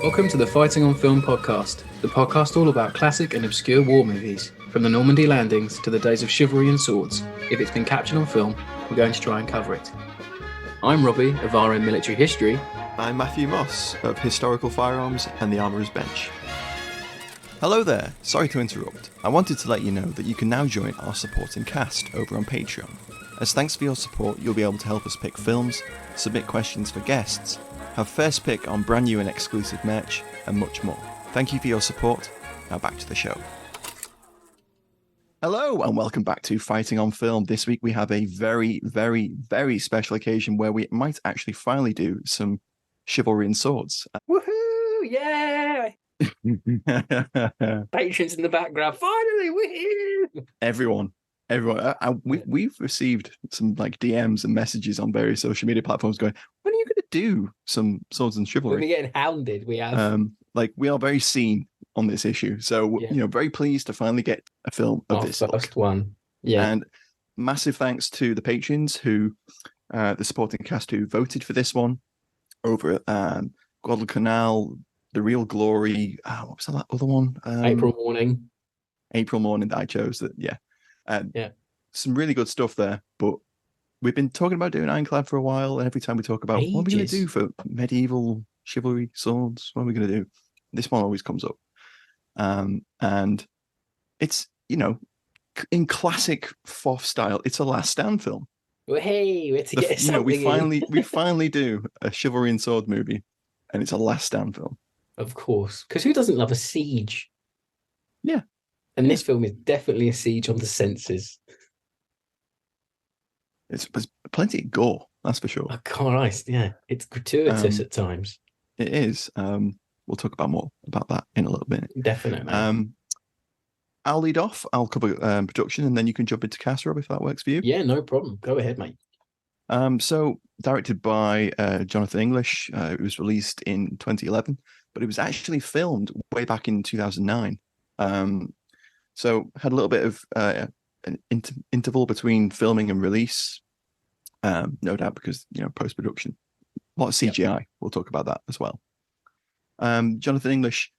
Welcome to the Fighting on Film podcast, the podcast all about classic and obscure war movies, from the Normandy landings to the days of chivalry and swords. If it's been captured on film, we're going to try and cover it. I'm Robbie of RM Military History. I'm Matthew Moss of Historical Firearms and the Armourer's Bench. Hello there, sorry to interrupt. I wanted to let you know that you can now join our supporting cast over on Patreon. As thanks for your support, you'll be able to help us pick films, submit questions for guests, have first pick on brand new and exclusive merch, and much more. Thank you for your support. Now back to the show. Hello and welcome back to Fighting on Film. This week we have a very, very, very special occasion where we might actually finally do some Chivalry and Swords. Woohoo! Yeah! Patrons in the background. Finally, woohoo! Everyone. We've received some like DMs and messages on various social media platforms going, when are you going to do some Swords and Chivalry? We're getting hounded. We have. We are very seen on this issue. So, very pleased to finally get a film of this first one. Yeah. And massive thanks to the patrons who, the supporting cast who voted for this one over at Guadalcanal, The Real Glory. What was that other one? April Morning that I chose. Some really good stuff there. But we've been talking about doing Ironclad for a while. And every time we talk about what are we going to do for medieval chivalry swords, what are we going to do? This one always comes up. And it's, in classic FOF style, it's a last stand film. Well, hey, we had to get something we finally do a chivalry and sword movie, and it's a last stand film. Of course, because who doesn't love a siege? Yeah. And this film is definitely a siege on the senses. There's plenty of gore, that's for sure. Oh, Christ, yeah. It's gratuitous at times. It is. We'll talk about more about that in a little bit. Definitely. I'll lead off. I'll cover production, and then you can jump into cast, Rob, if that works for you. Yeah, no problem. Go ahead, mate. So, directed by Jonathan English. It was released in 2011, but it was actually filmed way back in 2009. So, had a little bit of an interval between filming and release. No doubt because, post-production. A lot of CGI. Yep. We'll talk about that as well. Jonathan English,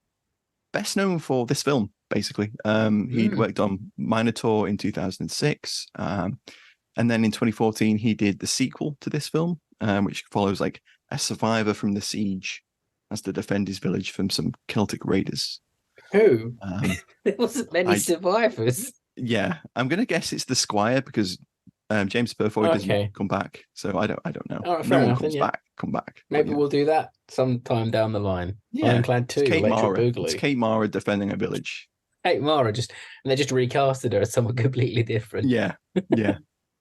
best known for this film, basically. He'd worked on Minotaur in 2006. And then in 2014, he did the sequel to this film, which follows like a survivor from the siege has to defend his village from some Celtic raiders. Who? There wasn't many survivors. Yeah, I'm going to guess it's the Squire because James Purfoy doesn't come back, so I don't know. All right, fair enough, come back. Maybe we'll do that sometime down the line. Yeah, Ironclad 2, it's Kate Mara defending a village. Kate Mara and they just recasted her as someone completely different. Yeah.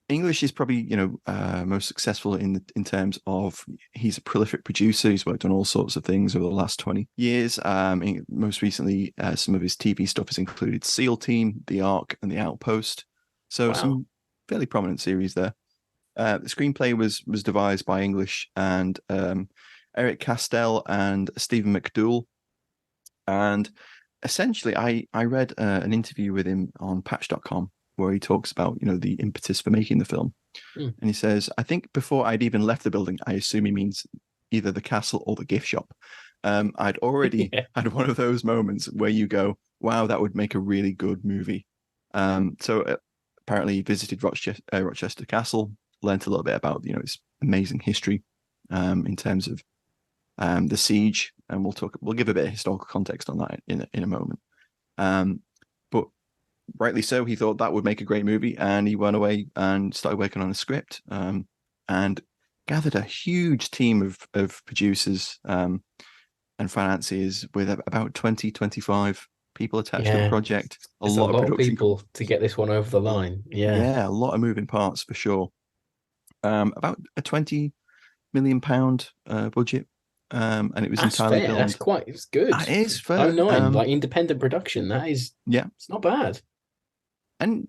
English is probably most successful in terms of he's a prolific producer. He's worked on all sorts of things over the last 20 years. Most recently, some of his TV stuff has included SEAL Team, The Ark, and The Outpost. So some fairly prominent series there. The screenplay was devised by English and Eric Castell and Stephen McDougall. And essentially, I read an interview with him on Patch.com where he talks about, the impetus for making the film. And he says, I think before I'd even left the building, I assume he means either the castle or the gift shop. I'd already had one of those moments where you go, wow, that would make a really good movie. So apparently he visited Rochester Castle, learned a little bit about, its amazing history in terms of the siege. And we'll give a bit of historical context on that in a moment. But rightly so, he thought that would make a great movie, and he went away and started working on a script and gathered a huge team of producers and financiers with about 25 people attached to the project. A lot of people to get this one over the line. Yeah, a lot of moving parts for sure. About a £20 million budget. And it was entirely filmed. It's good. That is fair. Like independent production. That is, it's not bad. And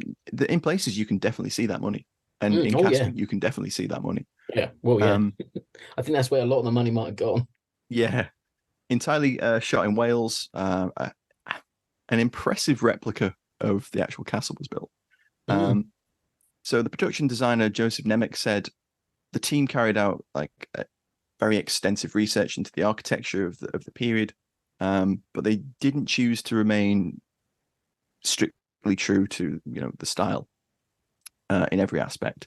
in places you can definitely see that money, and in casting you can definitely see that money. Yeah, I think that's where a lot of the money might have gone. Yeah, entirely shot in Wales. An impressive replica of the actual castle was built. So the production designer Joseph Nemec said the team carried out like very extensive research into the architecture of the period, but they didn't choose to remain strictly true to the style in every aspect.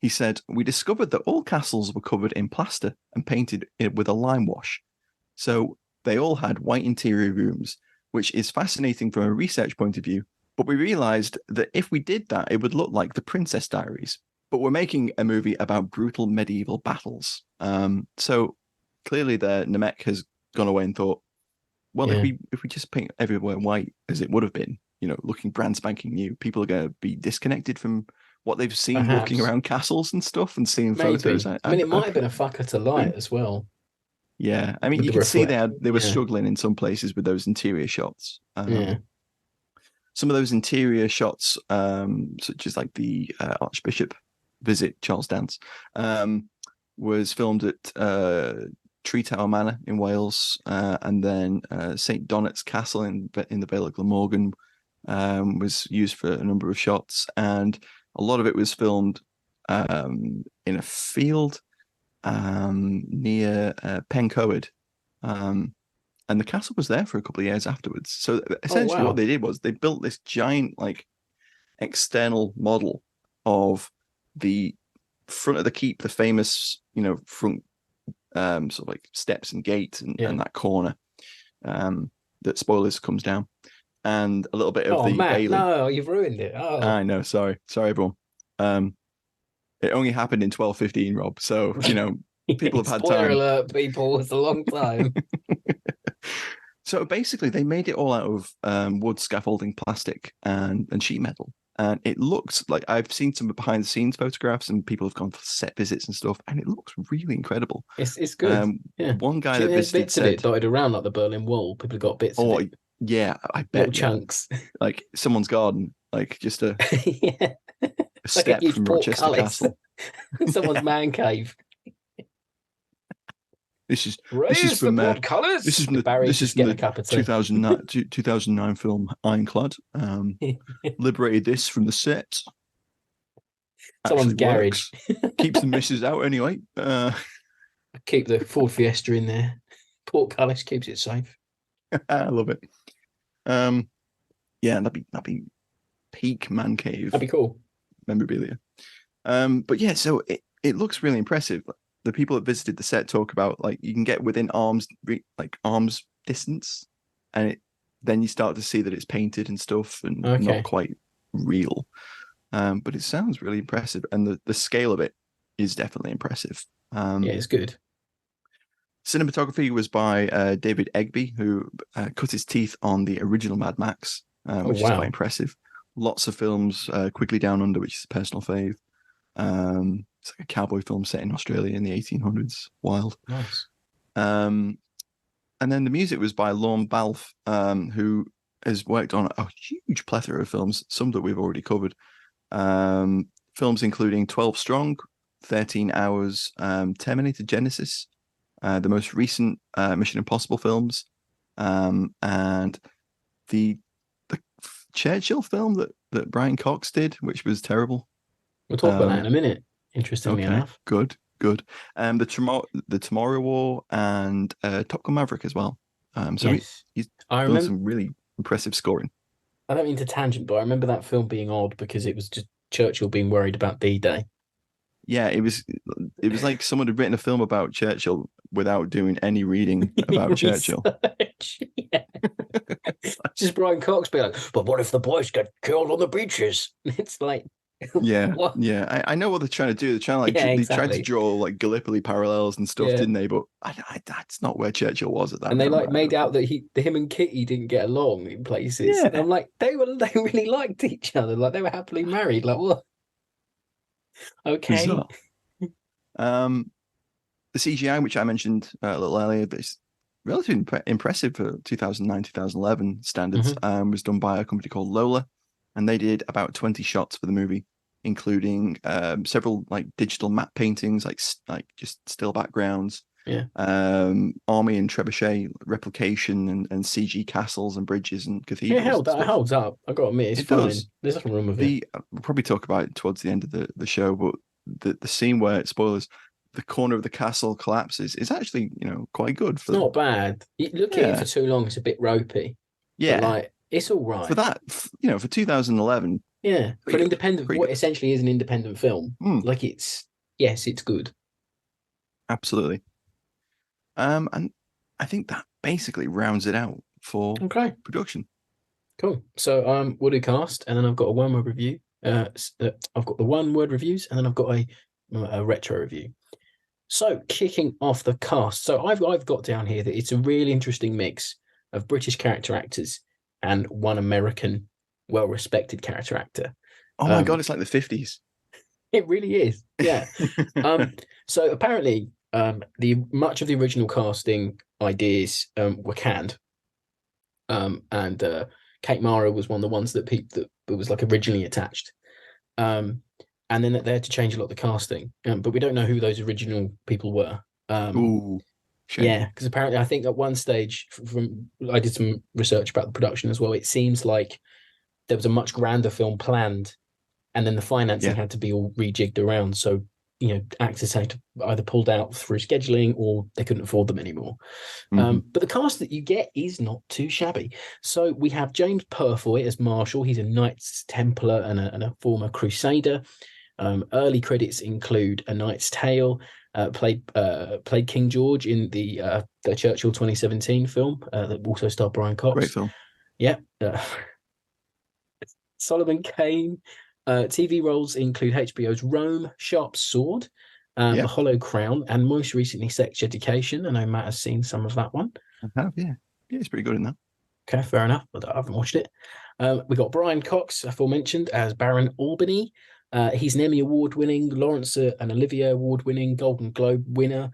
He said, "We discovered that all castles were covered in plaster and painted with a lime wash. So they all had white interior rooms, which is fascinating from a research point of view. But we realized that if we did that, it would look like the Princess Diaries. But we're making a movie about brutal medieval battles." So clearly the Nemec has gone away and thought, well, if we just paint everywhere white as it would have been, looking brand spanking new, people are going to be disconnected from what they've seen walking around castles and stuff and seeing photos. I mean, it might have been a fucker to light as well. Yeah, I mean, you can see they were struggling in some places with those interior shots. Some of those interior shots, such as like the Archbishop visit Charles Dance, was filmed at Tree Tower Manor in Wales, and then St Donat's Castle in the Vale of Glamorgan was used for a number of shots, and a lot of it was filmed in a field near Pencoed, and the castle was there for a couple of years afterwards. So essentially, what they did was they built this giant, like, external model of the front of the keep, the famous, front sort of like steps and gates and that corner that, spoilers, comes down, and a little bit of the Matt, bailey. No, you've ruined it. I know. Sorry, everyone. It only happened in 1215, Rob. So people have had Spoiler time. alert, people. It's a long time. So basically, they made it all out of wood, scaffolding, plastic, and sheet metal. And it looks like, I've seen some behind the scenes photographs, and people have gone for set visits and stuff, and it looks really incredible. It's good. One guy that visited bits of it dotted around like the Berlin Wall. People got bits of it. Yeah, I bet. Little chunks. Like someone's garden, like just a a step like from Rochester Castle. Someone's man cave. This is from the 2009 film Ironclad. Liberated this from the set. Someone's garage. Keeps the misses out anyway. Keep the Ford Fiesta in there. Portcullis keeps it safe. I love it. Yeah, that'd be peak man cave. That'd be cool. Memorabilia. But yeah, so it looks really impressive. The people that visited the set talk about, like, you can get within arms distance, and then you start to see that it's painted and stuff, and not quite real. But it sounds really impressive, and the scale of it is definitely impressive. Yeah, it's good. Cinematography was by David Egby, who cut his teeth on the original Mad Max, which is quite impressive. Lots of films, Quigley Down Under, which is a personal fave. It's like a cowboy film set in Australia in the 1800s. Wild. Nice. And then the music was by Lorne Balfe, who has worked on a huge plethora of films, some that we've already covered. Films including 12 Strong, 13 Hours, Terminator Genesis, the most recent Mission Impossible films, and the Churchill film that Brian Cox did, which was terrible. We'll talk about that in a minute. Interestingly enough. Good. The Tomorrow War and Top Gun Maverick as well. So yes. he's done some really impressive scoring. I don't mean to tangent, but I remember that film being odd because it was just Churchill being worried about D-Day. Yeah, it was like someone had written a film about Churchill without doing any reading about Churchill. Yeah. Just Brian Cox being like, but what if the boys get killed on the beaches? It's like, yeah, I know what they're trying to do. They're trying to they tried to draw like Gallipoli parallels and stuff, didn't they? But that's not where Churchill was at that. And they made out that him and Kitty didn't get along in places. Yeah. And I'm like, they really liked each other. Like they were happily married. Like what? Okay. The CGI, which I mentioned a little earlier, but it's relatively impressive for 2009, 2011 standards, was done by a company called Lola, and they did about 20 shots for the movie, including several like digital matte paintings, like just still backgrounds, army and trebuchet replication, and CG castles and bridges and cathedrals. Yeah, that holds up. I got to admit, it's fine. There's nothing wrong with it. We'll probably talk about it towards the end of the show, but the scene where, spoilers, the corner of the castle collapses is actually, quite good. It's not bad. You look at it for too long, it's a bit ropey. Yeah. But like, it's all right. For that, for 2011. Yeah. For an independent, what essentially is an independent film. Like it's good. Absolutely. And I think that basically rounds it out for production. Cool. So we'll do cast, and then I've got a one-word review. I've got the one-word reviews, and then I've got a retro review. So kicking off the cast. So I've got down here that it's a really interesting mix of British character actors and one American well-respected character actor. Oh my God, it's like the 50s. It really is. Yeah. So apparently much of the original casting ideas were canned. And Kate Mara was one of the ones that was like originally attached. And then they had to change a lot of the casting. But we don't know who those original people were. Ooh. Shame. Yeah, because apparently I think at one stage I did some research about the production as well. It seems like there was a much grander film planned, and then the financing had to be all rejigged around. So, actors had to either pulled out through scheduling or they couldn't afford them anymore. But the cast that you get is not too shabby. So we have James Purfoy as Marshal. He's a Knights Templar and a former Crusader. Early credits include A Knight's Tale. Played King George in the Churchill 2017 film that also starred Brian Cox. Great film. Yeah. Solomon Kane. TV roles include HBO's Rome, Sharp Sword, The Hollow Crown, and most recently Sex Education. I know Matt has seen some of that one. I have, yeah. Yeah, it's pretty good in that. Okay, fair enough, but I haven't watched it. We got Brian Cox, aforementioned, as Baron Albany. He's an Emmy Award-winning, Lawrence and Olivier Award-winning, Golden Globe winner,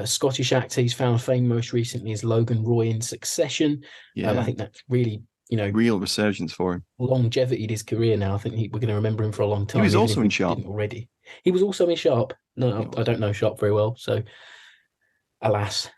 Scottish actor. He's found fame most recently as Logan Roy in Succession. I think that's really, real resurgence for him. Longevity in his career now. I think we're going to remember him for a long time. He was also in Sharp already. He was also in Sharp. No, I don't know Sharp very well, so alas.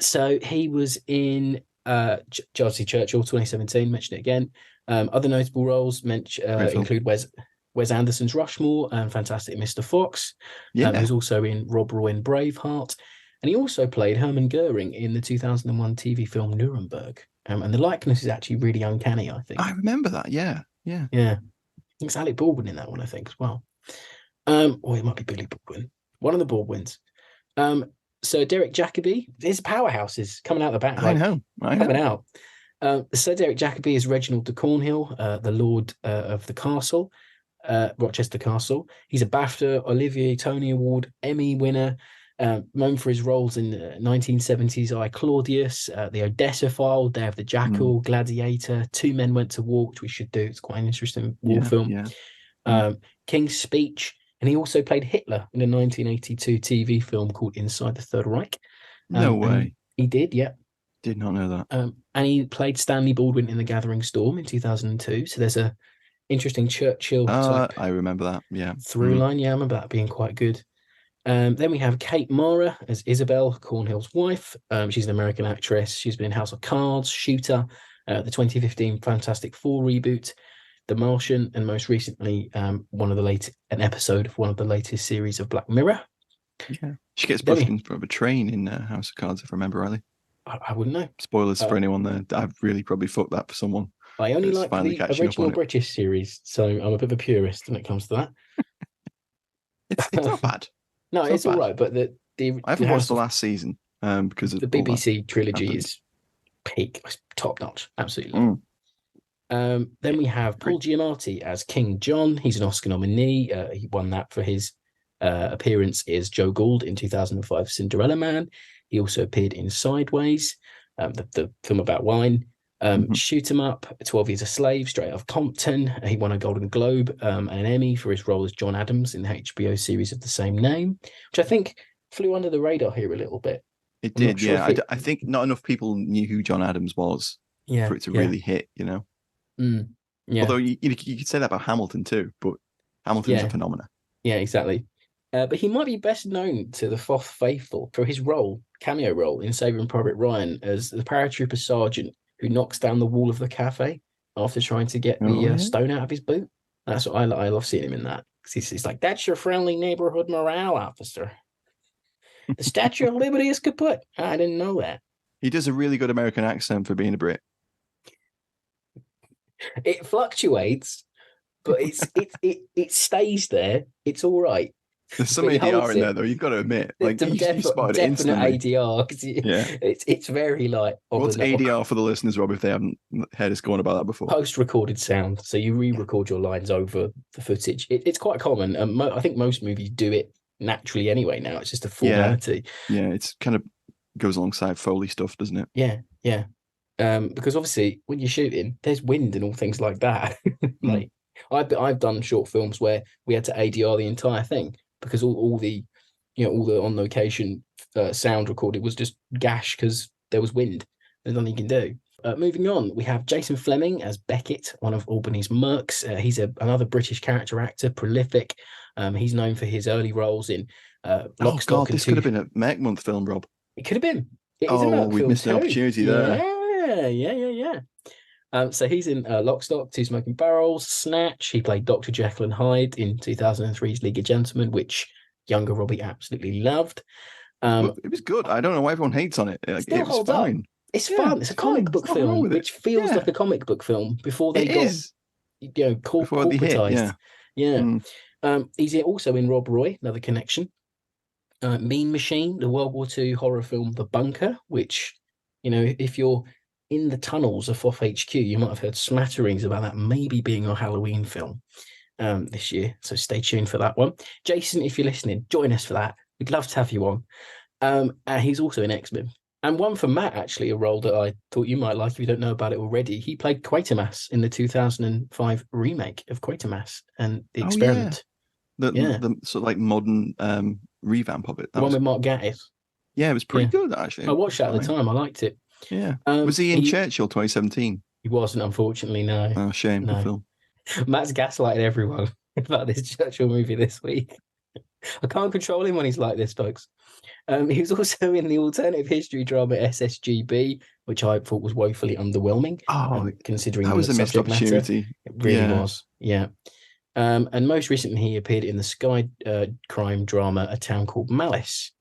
So he was in Churchill 2017. Mentioned it again. Other notable roles include Wes Anderson's Rushmore and Fantastic Mr. Fox. He was also in Rob Roy in Braveheart. And he also played Hermann Goering in the 2001 TV film Nuremberg. And the likeness is actually really uncanny, I think. I remember that, yeah. Yeah. I think it's Alec Baldwin in that one, I think, as well. Or it might be Billy Baldwin. One of the Baldwins. Sir Derek Jacobi, his powerhouses coming out the back. I know. Coming out. Sir Derek Jacobi is Reginald de Cornhill, the Lord of the Castle. Rochester Castle. He's a BAFTA, Olivier, Tony Award, Emmy winner, known for his roles in the 1970s I, Claudius, The Odessa File, Day of the Jackal, Gladiator, Two Men Went to War, which we should do. It's quite an interesting war film. King's Speech, and he also played Hitler in a 1982 TV film called Inside the Third Reich. No way. He did, yeah. Did not know that. And he played Stanley Baldwin in The Gathering Storm in 2002. So there's a interesting Churchill I remember that, yeah. Through line, yeah, I remember that being quite good. Then we have Kate Mara as Isabel, Cornhill's wife. She's an American actress. She's been in House of Cards, Shooter, the 2015 Fantastic Four reboot, The Martian, and most recently an episode of one of the latest series of Black Mirror. Yeah, she gets pushed in front of a train in House of Cards, if I remember rightly. I wouldn't know. Spoilers for anyone there. I've really probably fucked that for someone. I only like the original British series, so I'm a bit of a purist when it comes to that. It's not bad. No, it's all right, but I haven't watched the last season because of the BBC trilogy is peak, top notch, absolutely. Then we have Paul Giamatti as King John. He's an Oscar nominee. He won that for his appearance as Joe Gould in 2005 Cinderella Man. He also appeared in Sideways, the film about wine. Shoot 'Em Up, 12 Years a Slave, Straight Out of Compton. He won a Golden Globe and an Emmy for his role as John Adams in the HBO series of the same name, which I think flew under the radar here a little bit. It did, yeah. I think not enough people knew who John Adams was for it to really hit, Yeah. Although you could say that about Hamilton too, but Hamilton's a phenomenon. Yeah, exactly. But he might be best known to the Fourth Faithful for his cameo role in Saving Private Ryan as the paratrooper sergeant who knocks down the wall of the cafe after trying to get the stone out of his boot. That's what I love seeing him in that. Because he's like, that's your friendly neighborhood morale officer. The Statue of Liberty is kaput. I didn't know that. He does a really good American accent for being a Brit. It fluctuates, but it stays there. It's all right. There's some But he ADR holds in it. there, though. You've got to admit, like you spotted it Definite instantly. ADR, because it's very like What's ADR for the listeners, Rob, if they haven't heard us go on about that before? Post-recorded sound. So you re-record your lines over the footage. It's quite common. I think most movies do it naturally anyway now. It's just a formality. Yeah, it's kind of goes alongside Foley stuff, doesn't it? Yeah. Because obviously when you're shooting, there's wind and all things like that. Like I've done short films where we had to ADR the entire thing because all the on location sound recorded was just gash because there was wind. There's nothing you can do. Moving on, we have Jason Fleming as Beckett, one of Albany's mercs. He's another British character actor, prolific. He's known for his early roles in Lock, Stock, and this could have been a Merc Month film, Rob. It could have been. It is a Merc we film missed an opportunity there. Yeah. So he's in Lock, Stock, Two Smoking Barrels, Snatch. He played Dr. Jekyll and Hyde in 2003's League of Gentlemen, which younger Robbie absolutely loved. It was good. I don't know why everyone hates on it. It was fine. It's fun. It's a comic book film, which feels like a comic book film before they got corporatized. He's also in Rob Roy, another connection. Mean Machine, the World War II horror film The Bunker, which, if you're in the tunnels of FOF HQ, you might have heard smatterings about that maybe being our Halloween film this year. So stay tuned for that one. Jason, if you're listening, join us for that. We'd love to have you on. And he's also in X-Men. And one for Matt, actually, a role that I thought you might like if you don't know about it already. He played Quatermass in the 2005 remake of Quatermass and The Experiment. The sort of like modern revamp of it. The one with Mark Gatiss. Yeah, it was pretty good, actually. I watched that at the time. I liked it. Yeah. Was he in Churchill 2017? He wasn't, unfortunately, no. Oh, shame. No. Good film. Matt's gaslighting everyone about this Churchill movie this week. I can't control him when he's like this, folks. He was also in the alternative history drama SSGB, which I thought was woefully underwhelming. Considering that was a missed opportunity. Matter. It really was. Yeah. And most recently, he appeared in the Sky crime drama A Town Called Malice.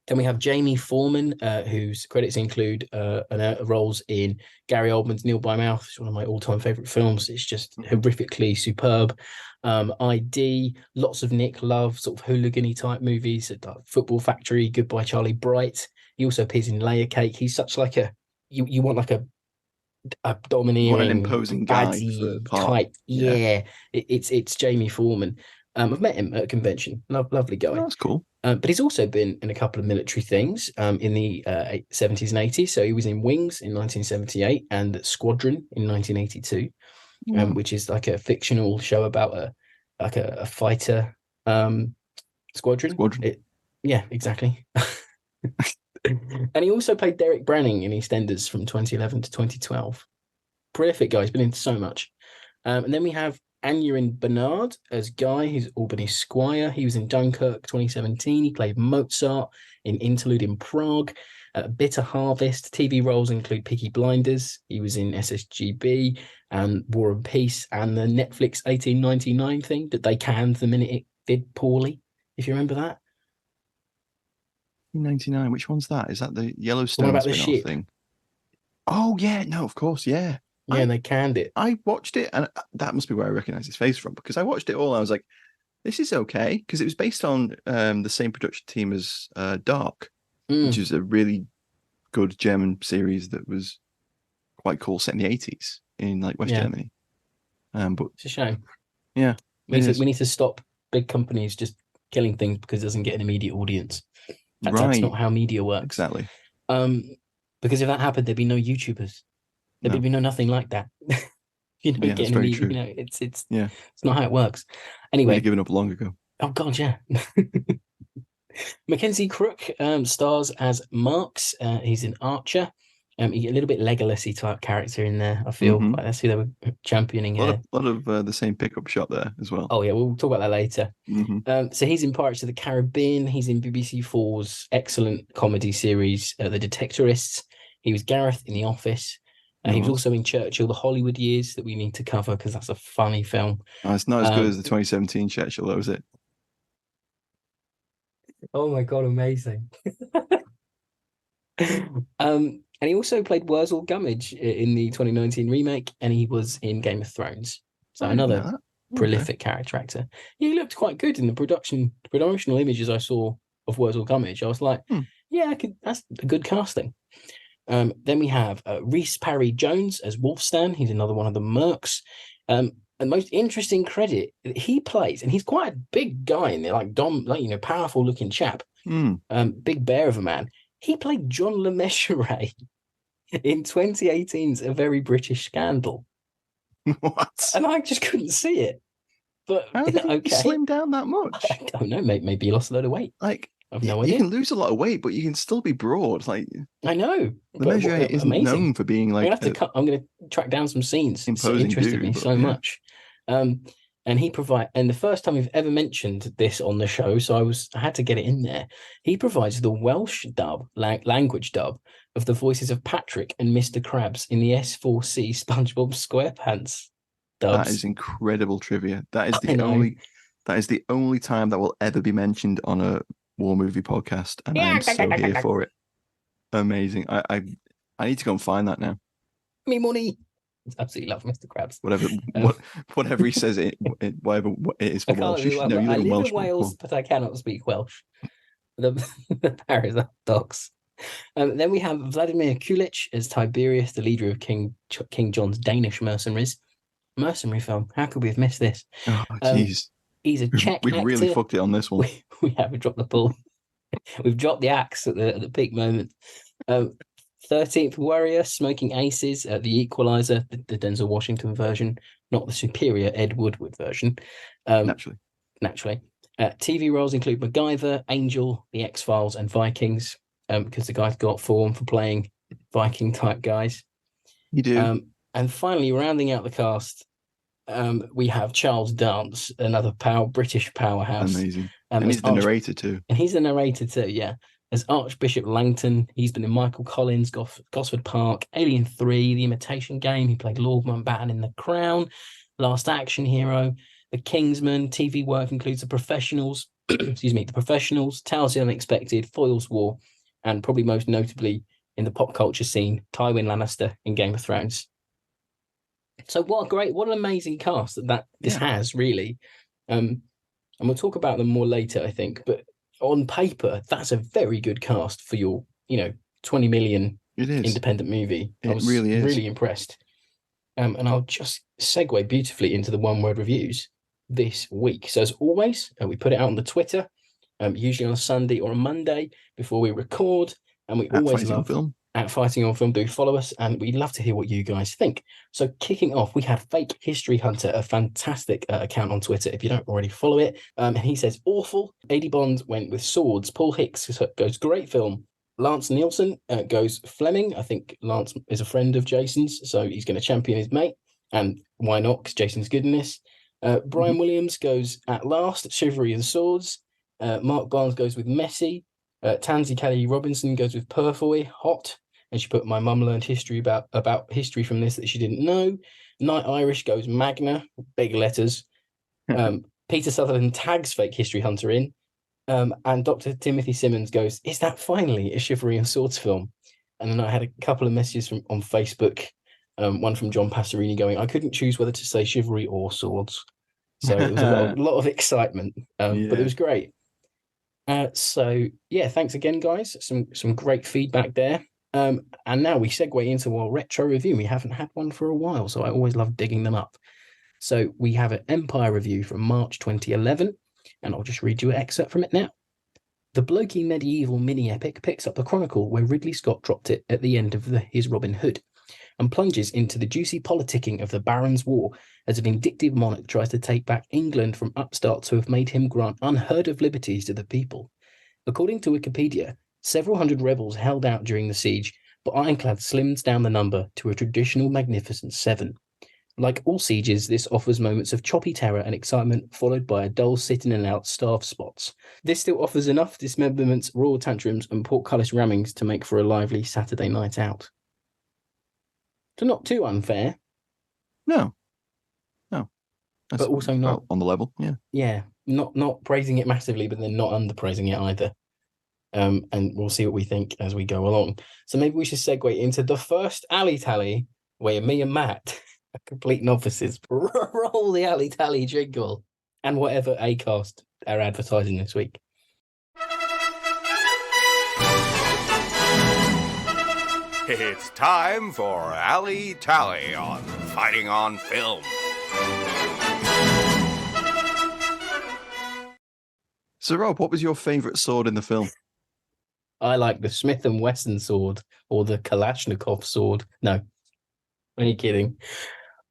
Then we have Jamie Foreman, whose credits include roles in Gary Oldman's Kneel by Mouth, which is one of my all-time favorite films. It's just horrifically superb. ID, lots of Nick Love, sort of hooligan-y type movies, Football Factory, Goodbye Charlie Bright. He also appears in Layer Cake. He's such like you want like a domineering, an imposing guy type. Yeah. It's Jamie Foreman. I've met him at a convention. Lovely guy. Oh, that's cool. But he's also been in a couple of military things in the 70s and 80s. So he was in Wings in 1978 and Squadron in 1982, which is like a fictional show about a fighter squadron. Yeah, exactly. And he also played Derek Branning in EastEnders from 2011 to 2012. Prolific guy. He's been in so much. And then we have Aneurin Bernard as Guy, who's Albany's squire. He was in Dunkirk 2017. He played Mozart in Interlude in Prague. Bitter Harvest. TV roles include Peaky Blinders. He was in SSGB and War and Peace and the Netflix 1899 thing that they canned the minute it did poorly, if you remember that. 1999. Which one's that? Is that the Yellowstone spin-off thing? Oh, yeah. No, of course. Yeah. Yeah, and they canned it. I watched it, and that must be where I recognize his face from, because I watched it all and I was like, this is okay, because it was based on the same production team as Dark, which is a really good German series that was quite cool, set in the 80s in like West Germany. But it's a shame. Yeah. We need to stop big companies just killing things because it doesn't get an immediate audience. That's not how media works. Exactly. Because if that happened, there'd be no YouTubers. There'd be nothing like that. That's very true. It's not how it works. Anyway, given up long ago. Oh God, yeah. Mackenzie Crook stars as Marx. He's an archer. A little bit Legolas-y type character in there. I feel like that's who they were championing here. A lot of the same pickup shot there as well. Oh yeah, we'll talk about that later. So he's in Pirates of the Caribbean. He's in BBC 4's excellent comedy series, The Detectorists. He was Gareth in The Office. He was also in Churchill, The Hollywood Years, that we need to cover because that's a funny film. Oh, it's not as good as the 2017 Churchill, though, is it? Oh my god, amazing. And he also played Wurzel Gummidge in the 2019 remake, and he was in Game of Thrones. So I didn't know another that. prolific character actor. He looked quite good in the promotional images I saw of Wurzel Gummidge. I was like, yeah, that's a good casting. Then we have Rhys Parry Jones as Wolfstan. He's another one of the mercs. And most interesting credit he plays, and he's quite a big guy in there, like powerful looking chap, big bear of a man. He played John Le Mesurier in 2018's A Very British Scandal. What? And I just couldn't see it. But how did he slim down that much? I don't know. Maybe he lost a load of weight. Like, I've no idea. You can lose a lot of weight, but you can still be broad. Like, I know. Le Mesurier isn't known for being like. I'm going to track down some scenes. Imposing It interested dude, me so much. And the first time we've ever mentioned this on the show, so I had to get it in there. He provides the Welsh dub, language dub, of the voices of Patrick and Mr. Krabs in the S4C SpongeBob SquarePants dubs. That is incredible trivia. That is the only time that will ever be mentioned on a war movie podcast, and I am so here for it. Amazing. I need to go and find that now. Me money. Absolutely love Mr. Krabs. Whatever he says, whatever it is for Welsh. I live in Wales, but I cannot speak Welsh. The paradox. Then we have Vladimir Kulich as Tiberius, the leader of King John's Danish mercenaries. Mercenary film. How could we have missed this? Oh, jeez. He's a Czech We've actor. really fucked it on this one. We haven't dropped the ball. We've dropped the axe at the peak moment. 13th Warrior, Smoking Aces, The Equalizer, the Denzel Washington version, not the superior Ed Woodward version. Naturally. TV roles include MacGyver, Angel, The X-Files, and Vikings, because the guy's got form for playing Viking-type guys. You do. And finally, rounding out the cast, we have Charles Dance, another British powerhouse. Amazing. And he's the narrator too. And he's the narrator too, yeah. As Archbishop Langton, he's been in Michael Collins, Gosford Park, Alien 3, The Imitation Game. He played Lord Mountbatten in The Crown, Last Action Hero, The Kingsman. TV work includes The Professionals, The Professionals, Tales of the Unexpected, Foyle's War, and probably most notably in the pop culture scene, Tywin Lannister in Game of Thrones. So what an amazing cast that this has, really. And we'll talk about them more later, I think. But on paper, that's a very good cast for your, 20 million independent movie. I was really impressed. And I'll just segue beautifully into the one-word reviews this week. So as always, we put it out on the Twitter, usually on a Sunday or a Monday before we record. And we always love film. At Fighting on Film, do follow us, and we'd love to hear what you guys think. So kicking off, we had Fake History Hunter, a fantastic account on Twitter, if you don't already follow it. And he says, awful. AD Bond went with Swords. Paul Hicks goes, great film. Lance Nielsen goes Fleming. I think Lance is a friend of Jason's, so he's going to champion his mate. And why not? Because Jason's good in this. Brian Williams goes At Last, Chivalry and Swords. Mark Barnes goes with Messi. Tansy Kelly Robinson goes with Purfoy, Hot. And she put, my mum learned history about history from this that she didn't know. Night Irish goes Magna, big letters. Peter Sutherland tags Fake History Hunter in. And Dr. Timothy Simmons goes, is that finally a Chivalry and Swords film? And then I had a couple of messages on Facebook, one from John Passerini going, I couldn't choose whether to say chivalry or swords. So it was a lot of excitement, but it was great. So yeah, thanks again, guys. Some great feedback there. And now we segue into our retro review. We haven't had one for a while, so I always love digging them up. So we have an Empire review from March 2011, and I'll just read you an excerpt from it now. The blokey medieval mini-epic picks up the chronicle where Ridley Scott dropped it at the end of his Robin Hood, and plunges into the juicy politicking of the Barons' War as a vindictive monarch tries to take back England from upstarts who have made him grant unheard of liberties to the people. According to Wikipedia, several hundred rebels held out during the siege, but Ironclad slimmed down the number to a traditional magnificent 7. Like all sieges, this offers moments of choppy terror and excitement, followed by a dull sit-in-and-out starved spots. This still offers enough dismemberments, royal tantrums, and portcullis rammings to make for a lively Saturday night out. So not too unfair. No. But also not on the level, yeah. Yeah, not praising it massively, but then not underpraising it either. And we'll see what we think as we go along. So maybe we should segue into the first alley tally, where me and Matt are complete novices. Roll the alley tally jingle and whatever Acast are advertising this week. It's time for Alley Tally on Fighting on Film. So, Rob, what was your favourite sword in the film? I like the Smith & Wesson sword or the Kalashnikov sword. No, are you kidding?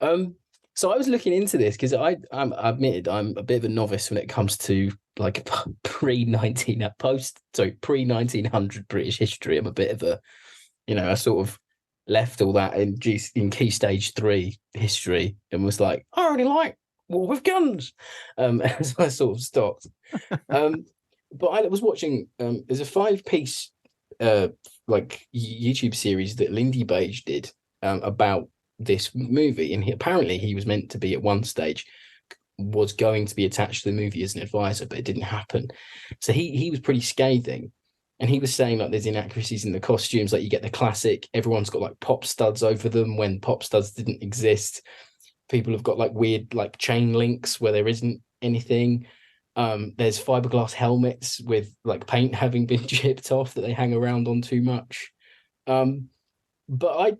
So I was looking into this because I admitted I'm a bit of a novice when it comes to like pre-1900 British history. I'm a bit of a, I sort of left all that in Key Stage 3 history and was like, I already like War with Guns. So I sort of stopped. But I was watching, there's a 5-piece like YouTube series that Lindy Page did about this movie. And apparently he was meant to be at one stage, was going to be attached to the movie as an advisor, but it didn't happen. So he was pretty scathing. And he was saying like there's inaccuracies in the costumes, like you get the classic, everyone's got like pop studs over them when pop studs didn't exist. People have got like weird like chain links where there isn't anything. There's fiberglass helmets with like paint having been chipped off that they hang around on too much. But I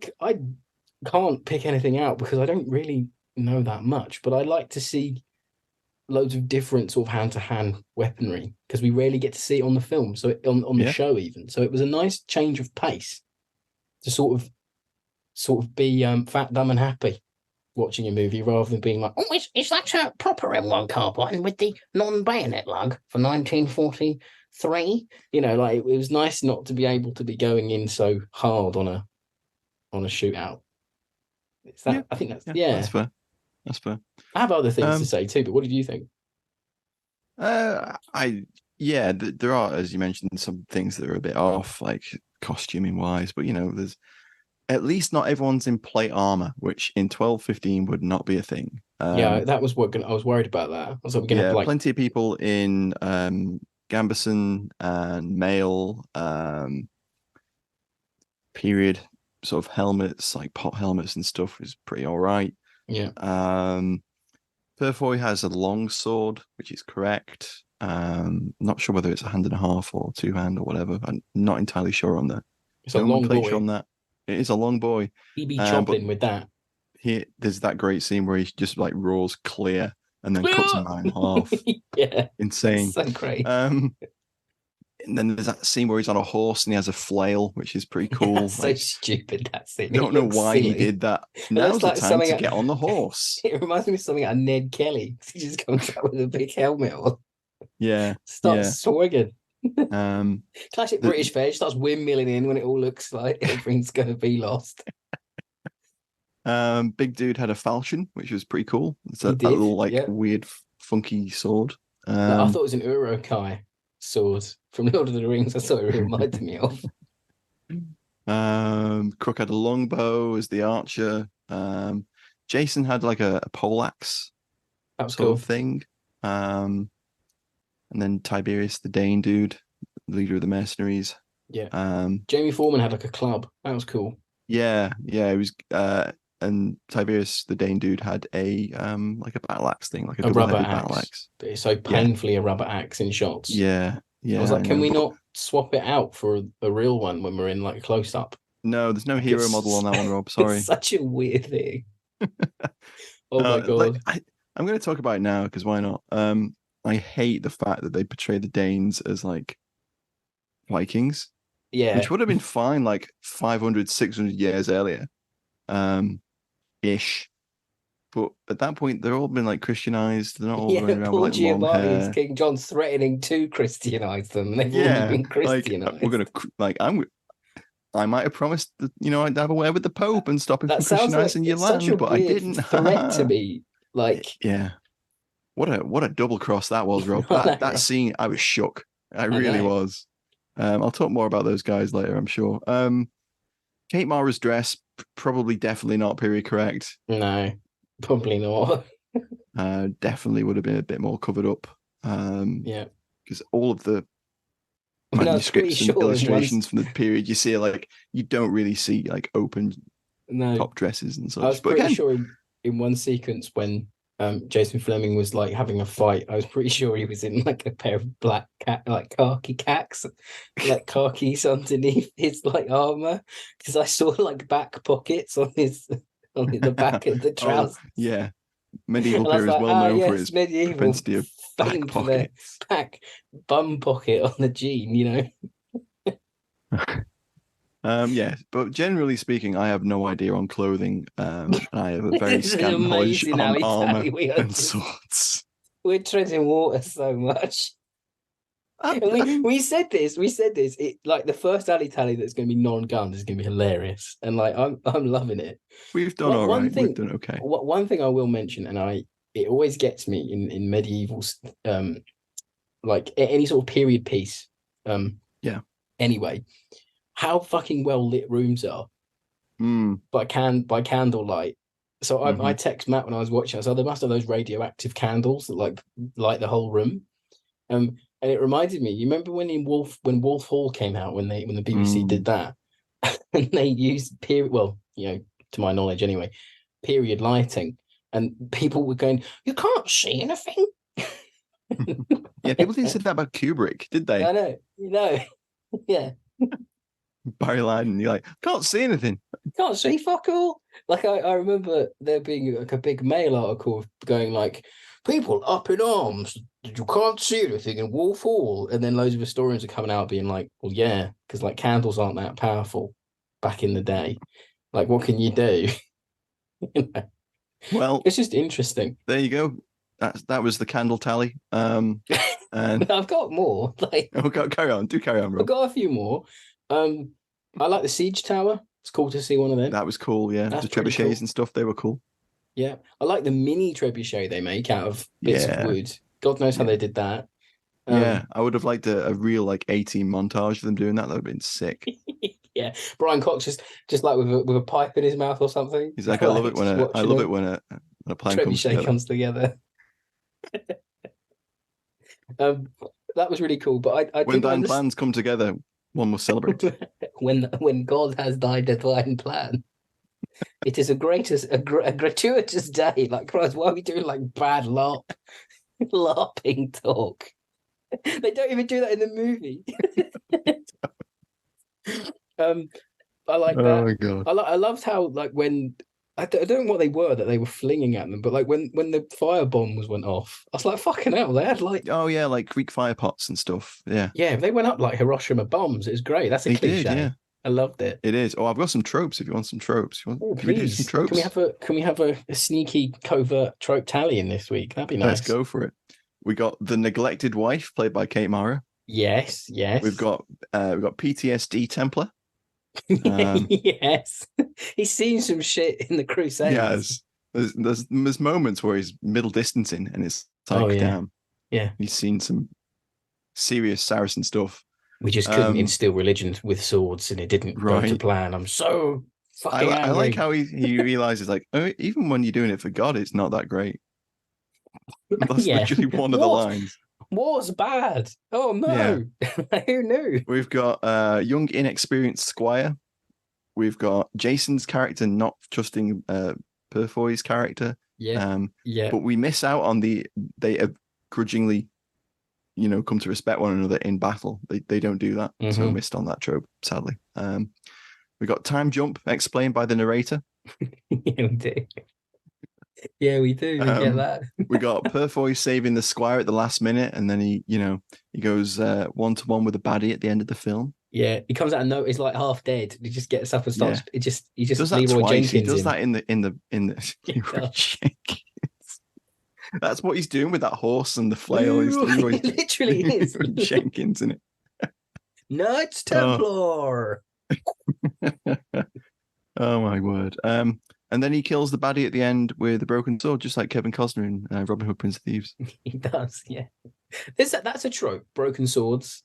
can't pick anything out because I don't really know that much. But I like to see loads of different sort of hand-to-hand weaponry because we rarely get to see it on the film, so on the show even. So it was a nice change of pace to sort of be fat, dumb, and happy watching a movie rather than being like, oh, is that a proper M1 carbine with the non-bayonet lug for 1943? Like it was nice not to be able to be going in so hard on a shootout. It's that, I think that's That's fair. That's fair. I have other things to say too, but what did you think? There are, as you mentioned, some things that are a bit off, like costuming wise, but there's at least not everyone's in plate armor, which in 1215 would not be a thing. That was what I was worried about. That I was like, we're gonna have like plenty of people in gambeson and mail period sort of helmets, like pot helmets and stuff, is pretty all right. Yeah. Purfoy has a long sword, which is correct. Not sure whether it's a hand and a half or 2-hand or whatever. I'm not entirely sure on that. It's a long boy. On that. It is a long boy. He be chopping with that. There's that great scene where he just like roars clear and then cuts him in half. Yeah. Insane. So great. And then there's that scene where he's on a horse and he has a flail, which is pretty cool. That's so stupid, that scene. I don't know why he did that. Now's the time to get on the horse. It reminds me of something out of Ned Kelly. He just comes out with a big helmet on. Yeah. Starts swinging. Classic British fare. Starts windmilling in when it all looks like everything's going to be lost. Big dude had a falchion, which was pretty cool. It's that little weird, funky sword. I thought it was an Urukai sword from Lord of the Rings. That's what it reminded me of. Crook had a longbow as the archer. Jason had like a poleaxe sort of thing. And then Tiberius, the Dane dude, leader of the mercenaries. Yeah. Jamie Foreman had like a club. That was cool. Yeah. It was. And Tiberius, the Dane dude, had a like a battle axe thing, like a rubber battle axe. But it's so painfully a rubber axe in shots. Yeah. I was like, can we not swap it out for a real one when we're in like close up? No, there's no hero model on that one, Rob. Sorry. It's such a weird thing. Oh my god. I'm going to talk about it now because why not? I hate the fact that they portray the Danes as like Vikings. Yeah. Which would have been fine like 500, 600 years earlier. Ish. But at that point, they're all been like Christianized. They're not all running around Paul with like long hair. Giamatti, King John's threatening to Christianize them. They've already been Christianized. We're gonna I might have promised that I'd have a word with the Pope and stop him from Christianizing your land, but I didn't. Threat to me, like What a double cross that was, Rob. That scene, I was shook. I really was. I'll talk more about those guys later, I'm sure. Kate Mara's dress, probably definitely not period correct. No, probably not. Definitely would have been a bit more covered up. Because all of the I mean, I was pretty manuscripts and sure illustrations from the period you see, like, you don't really see like open top dresses and such. I was pretty sure in one sequence when Jason Fleming was like having a fight, I was pretty sure he was in like a pair of black khaki cacks, like khakis underneath his like armor, because I saw like back pockets on the back of the trousers. Oh, yeah, medieval And I was period is well known for his medieval propensity of back famed for their pockets. back bum pocket on the jean, you know. Yeah, but generally speaking, I have no idea on clothing. I have a very This is knowledge amazing, on Ali, armor we are and just- swords. We're treading water so much. And I mean, we said this. It like the first alley tally that's going to be non-guns is going to be hilarious, and like I'm loving it. we've done all right. We've done okay. One thing I will mention, and it always gets me in medieval, like any sort of period piece. Yeah. Anyway, how fucking well lit rooms are by candlelight. So I text Matt when I was watching. I said, they must have those radioactive candles that like light the whole room. And it reminded me. You remember when Wolf Hall came out when the BBC did that, and they used period. Well, you know, to my knowledge anyway, period lighting, and people were going, "You can't see anything." Yeah, people didn't say that about Kubrick, did they? I know, you know, yeah. Barry Lyndon, you're like, can't see anything. Can't see fuck all. Like I remember there being like a big Mail article going like, people up in arms, you can't see anything in Wolf Hall, and then loads of historians are coming out being like, well, yeah, because like candles aren't that powerful back in the day. Like, what can you do? You know? Well, It's just interesting. there you go. That was the candle tally. And I've got more. Like, carry on, Rob. I've got a few more. I like the Siege Tower. It's cool to see one of them. That was cool, yeah. That's The pretty trebuchets cool. and stuff, they were cool. Yeah, I like the mini trebuchet they make out of bits of wood. God knows how they did that. Yeah, I would have liked a real like 18 montage of them doing that. That would have been sick. Yeah, Brian Cox just like with a pipe in his mouth or something. He's like, I love it when a plan comes together. That was really cool. But I when thine plans come together, one must celebrate. when God has thy divine plan. It is a gratuitous day. Like, Christ, why are we doing like bad LARPing talk? They don't even do that in the movie. I like that. Oh my God. I loved how like when I don't know what they were that they were flinging at them, but like when the fire bombs went off, I was like, fucking hell, they had like like Greek fire pots and stuff. Yeah. Yeah, they went up like Hiroshima bombs. It was great. That's a cliche. Did, yeah. I loved it. It is. Oh, I've got some tropes if you want some tropes. Can we do some tropes? Can we have a sneaky covert trope tally in this week? That'd be nice. Let's go for it. We got the neglected wife played by Kate Mara. Yes. We've got PTSD Templar. Yes. He's seen some shit in the Crusades. Yes. There's moments where he's middle distancing and it's like, damn. Yeah. He's seen some serious Saracen stuff. We just couldn't instill religion with swords, and it didn't go to plan. I'm so fucking angry. I like how he realizes, like, even when you're doing it for God, it's not that great. That's literally one of the lines. War's bad. Oh no! Yeah. Who knew? We've got young, inexperienced squire. We've got Jason's character not trusting Purfoy's character. Yeah. But we miss out on they grudgingly, come to respect one another in battle. They don't do that. So we missed on that trope, sadly. We got time jump explained by the narrator. Yeah, we do. Yeah, we do. We get that. We got Purfoy saving the squire at the last minute, and then he goes 1-to-1 with a baddie at the end of the film. Yeah, he comes out of nowhere. He's like half dead. He just gets up and starts. He just does that Leroy twice. Jenkins He does that in the Leroy Jenkins. That's what he's doing with that horse and the flail. He literally is Jenkins, isn't it? Knights Templar. Oh my word. And then he kills the baddie at the end with a broken sword, just like Kevin Costner in Robin Hood, Prince of Thieves. He does, yeah. That's a trope. Broken swords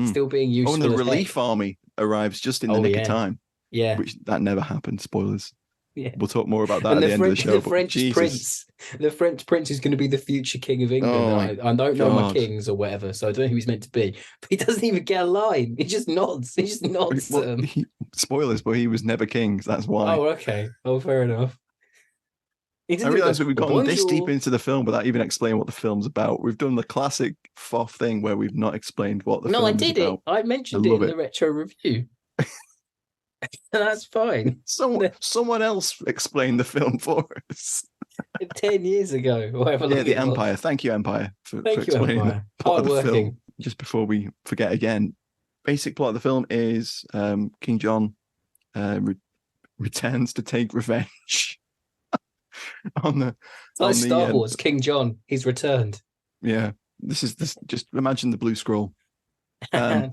still being used. Oh, and the relief army arrives just in the nick of time. Yeah, which that never happened. Spoilers. Yeah. We'll talk more about that And at the end of the show. the French prince, the French prince is going to be the future king of England. Oh, I don't know my God. kings or whatever, so I don't know who he's meant to be. But he doesn't even get a line. He just nods. He just nods. Well, spoilers, but he was never king. So that's why. Oh, okay. Oh, fair enough. I realise we've gotten this deep Bonjour. into the film without even explaining what the film's about. We've done the classic FOF thing where we've not explained what the No, film I is did it. about. I mentioned I it love in it. the retro review. That's fine. Someone else explained the film for us. 10 years ago, or however long Yeah, the it was. Empire. Thank you, Empire, for Thank you, explaining Empire. the plot of the Hardworking. film. Just before we forget again, basic plot of the film is King John returns to take revenge on the. It's like on Star the, Wars, King John, he's returned. Yeah, this is this. Just imagine the blue scroll. The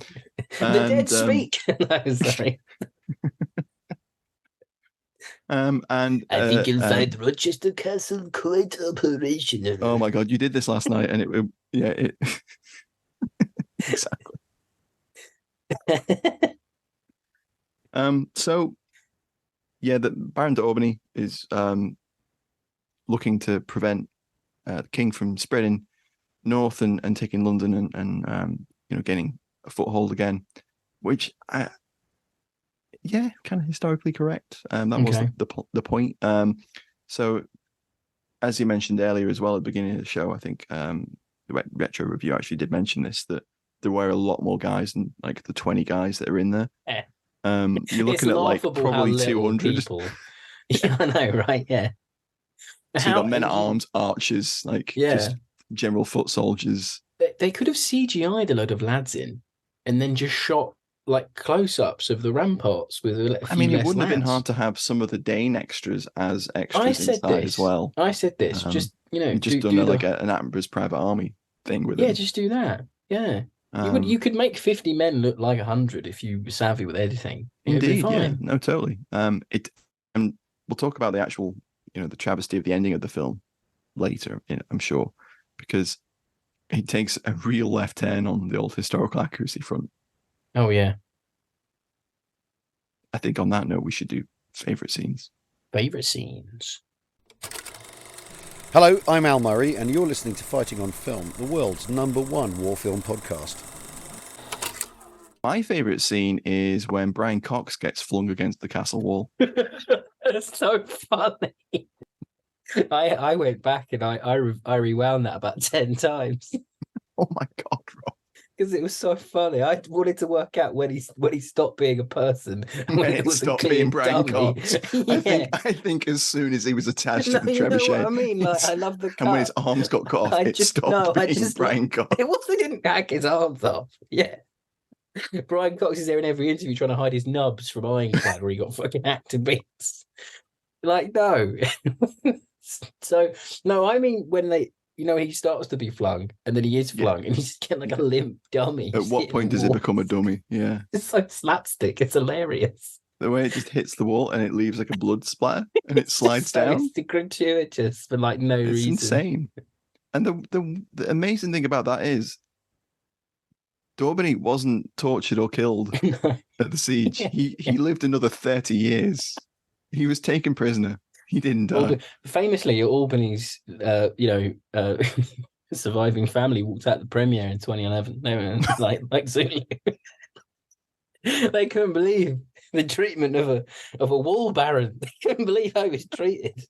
dead speak. No, sorry. And I think you'll find Rochester Castle quite operational. oh my God, you did this last night, and it exactly. So yeah, the Baron d'Aubigny is looking to prevent the king from spreading north and taking London and gaining a foothold again, which kind of historically correct. That was the point. So as you mentioned earlier as well at the beginning of the show, I think the retro review actually did mention this, that there were a lot more guys than like the 20 guys that are in there. Yeah. You're looking at like probably 200 people. Yeah, I know, right? Yeah. So you got men at arms, archers, just general foot soldiers. They could have CGI'd a load of lads in, and then just shot like close-ups of the ramparts with a few it less wouldn't have been lads. hard to have some of the Dane extras as extras inside as well. I said this. Just you just done like an Attenborough's Private Army thing with it. Yeah, just do that. Yeah. You could make 50 men look like 100 if you were savvy with editing. Indeed, yeah, no, totally. And we'll talk about the actual, the travesty of the ending of the film later, I'm sure, because he takes a real left turn on the old historical accuracy front. Oh yeah. I think on that note, we should do favorite scenes. Favorite scenes. Hello, I'm Al Murray, and you're listening to Fighting on Film, the world's #1 war film podcast. My favourite scene is when Brian Cox gets flung against the castle wall. That's so funny. I went back and I rewound that about 10 times. Oh my God, Rob. Because it was so funny. I wanted to work out when he stopped being a person and when it was stopped a being Brian dummy. Cox. Yeah. I think as soon as he was attached to the You know trebuchet, what I mean? Like, I love the cut. and when his arms got cut off, it stopped being Brian Cox. It was, they didn't hack his arms off. Yeah. Brian Cox is there in every interview trying to hide his nubs from Ironclad where he got fucking hacked to bits. Like, no. So, no, I mean, when he starts to be flung and then he is flung and he's getting like a limp dummy. At what point does it become a dummy? Yeah. It's so slapstick. It's hilarious. The way it just hits the wall and it leaves like a blood splatter and it slides down. It's gratuitous for like no reason. It's insane. And the amazing thing about that is D'Aubigny wasn't tortured or killed at the siege. He lived another 30 years. He was taken prisoner. He didn't die. Famously, Albany's, surviving family walked out the premiere in 2011. They were like Zulu. They couldn't believe the treatment of a wall baron. They couldn't believe how he was treated.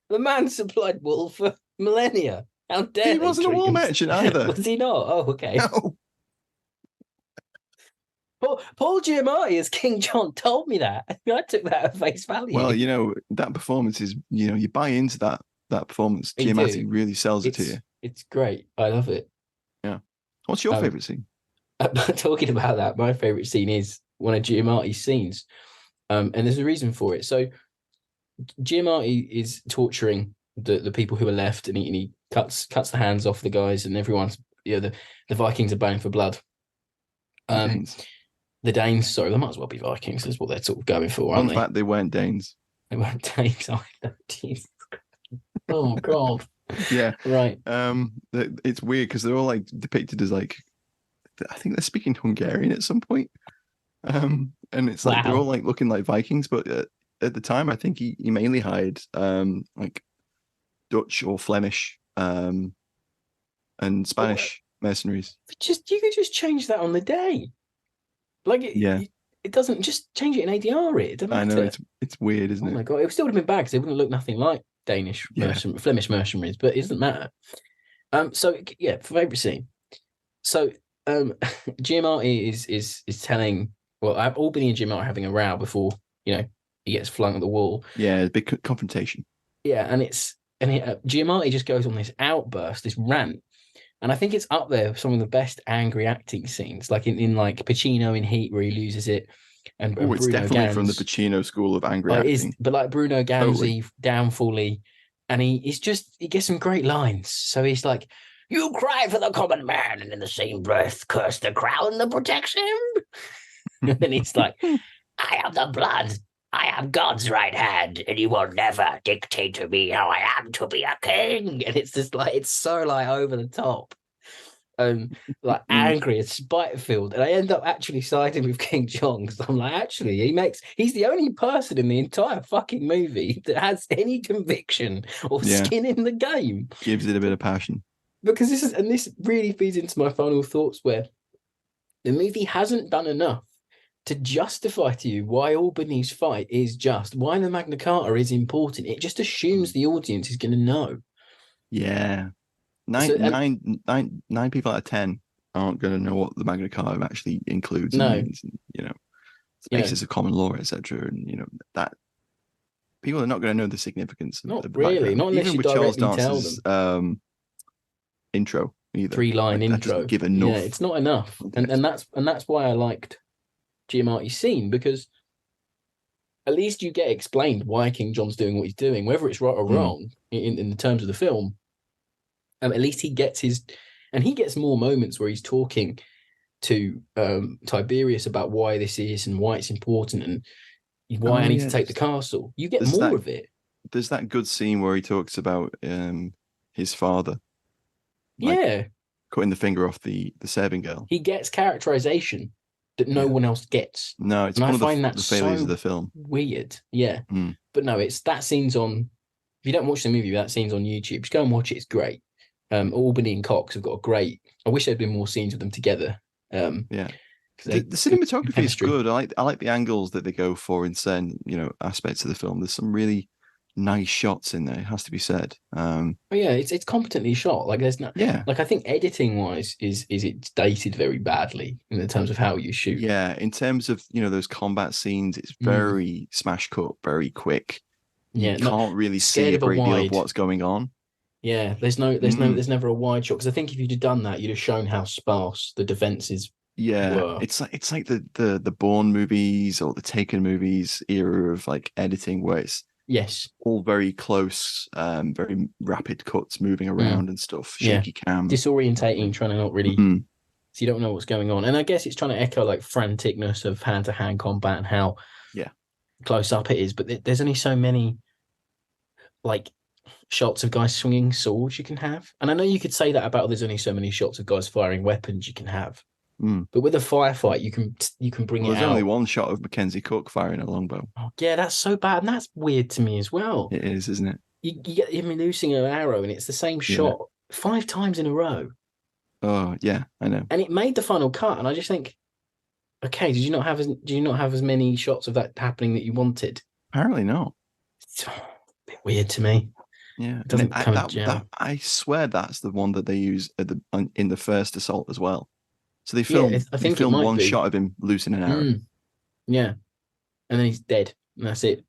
The man supplied wool for millennia. How dare he wasn't a wall merchant either. Was he not? Oh, okay. No. Paul Giamatti as King John told me that. I took that at face value. Well, that performance is, you buy into that performance. Giamatti really sells it to you. It's great. I love it. Yeah. What's your favourite scene? Talking about that, my favourite scene is one of Giamatti's scenes. And there's a reason for it. So Giamatti is torturing the people who are left, and he cuts the hands off the guys, and everyone's, the Vikings are baying for blood. The Danes, sorry, they might as well be Vikings, is what they're sort of going for, aren't they? In fact, they weren't Danes. They weren't Danes either. Jesus. Oh, God. Yeah. Right. It's weird because they're all like depicted as like, I think they're speaking Hungarian at some point. And it's like, they're all like looking like Vikings, but at the time, I think he mainly hired like Dutch or Flemish and Spanish mercenaries. You could just change that on the day. Like it doesn't just change it in ADR. It doesn't matter. I know it's weird, isn't it? Oh my god, it still would have been bad because they wouldn't look nothing like Danish Flemish mercenaries, but it doesn't matter. So yeah, favorite scene. So Giamatti is telling, well, Albany and Giamatti are having a row before he gets flung at the wall. Yeah, a big confrontation. Yeah, and Giamatti just goes on this outburst, this rant, and I think it's up there with some of the best angry acting scenes, like in like Pacino in Heat where he loses it, and it's Bruno definitely Ganz, from the Pacino school of angry acting. It is, but like Bruno Ganzi, downfally, and he gets some great lines. So he's like, "You cry for the common man, and in the same breath curse the crown that protects him." And he's like, "I am the blood. I am God's right hand, and you will never dictate to me how I am to be a king." And it's just like, it's so like over the top, like angry and spite-filled. And I end up actually siding with King John because I'm like, actually, he's the only person in the entire fucking movie that has any conviction or skin in the game. Gives it a bit of passion. Because this really feeds into my final thoughts, where the movie hasn't done enough to justify to you why Albany's fight is just, why the Magna Carta is important. It just assumes the audience is going to know. Yeah. Nine people out of 10 aren't going to know what the Magna Carta actually includes. No. And means, it's basis of common law, etc. And, that people are not going to know the significance of the really, not unless even you with Charles directly tell Dance's intro either. 3-line intro. Give enough. Yeah, it's not enough. And that's why I liked Giamatti's scene, because at least you get explained why King John's doing what he's doing, whether it's right or wrong in the terms of the film. At least he gets more moments where he's talking to Tiberius about why this is and why it's important and why I need to take the castle. You get more of it. There's that good scene where he talks about his father. Cutting the finger off the serving girl. He gets characterization that no one else gets. No, it's one of the failures of the film. Weird. Yeah. But no, it's that scene's on. If you don't watch the movie, that scene's on YouTube. Just go and watch it. It's great. Albany and Cox have got a great. I wish there'd been more scenes with them together. The cinematography is good. I like the angles that they go for in certain aspects of the film. There's some really nice shots in there. It has to be said. It's competently shot. Like there's not. Yeah. Like I think editing wise is it's dated very badly in terms of how you shoot. Yeah, in terms of those combat scenes, it's very smash cut, very quick. You can't really see a great deal of what's going on. Yeah, there's never a wide shot, because I think if you'd have done that, you'd have shown how sparse the defenses were. It's like the Bourne movies or the Taken movies era of like editing, where it's all very close, very rapid cuts moving around and stuff, shaky cam, disorientating, trying to not really so you don't know what's going on. And I guess it's trying to echo like franticness of hand-to-hand combat and how close up it is, but there's only so many like shots of guys swinging swords you can have. And I know you could say that about there's only so many shots of guys firing weapons you can have. But with a firefight, you can bring it out. There's only one shot of Mackenzie Cook firing a longbow. Oh, yeah, that's so bad. And that's weird to me as well. It is, isn't it? You get him losing an arrow and it's the same shot 5 times in a row. Oh, yeah, I know. And it made the final cut. And I just think, okay, do you not have as many shots of that happening that you wanted? Apparently not. It's a bit weird to me. Yeah, it doesn't come down. I swear that's the one that they use in the first assault as well. So they film one shot of him losing an arrow. Yeah, and then he's dead, and that's it.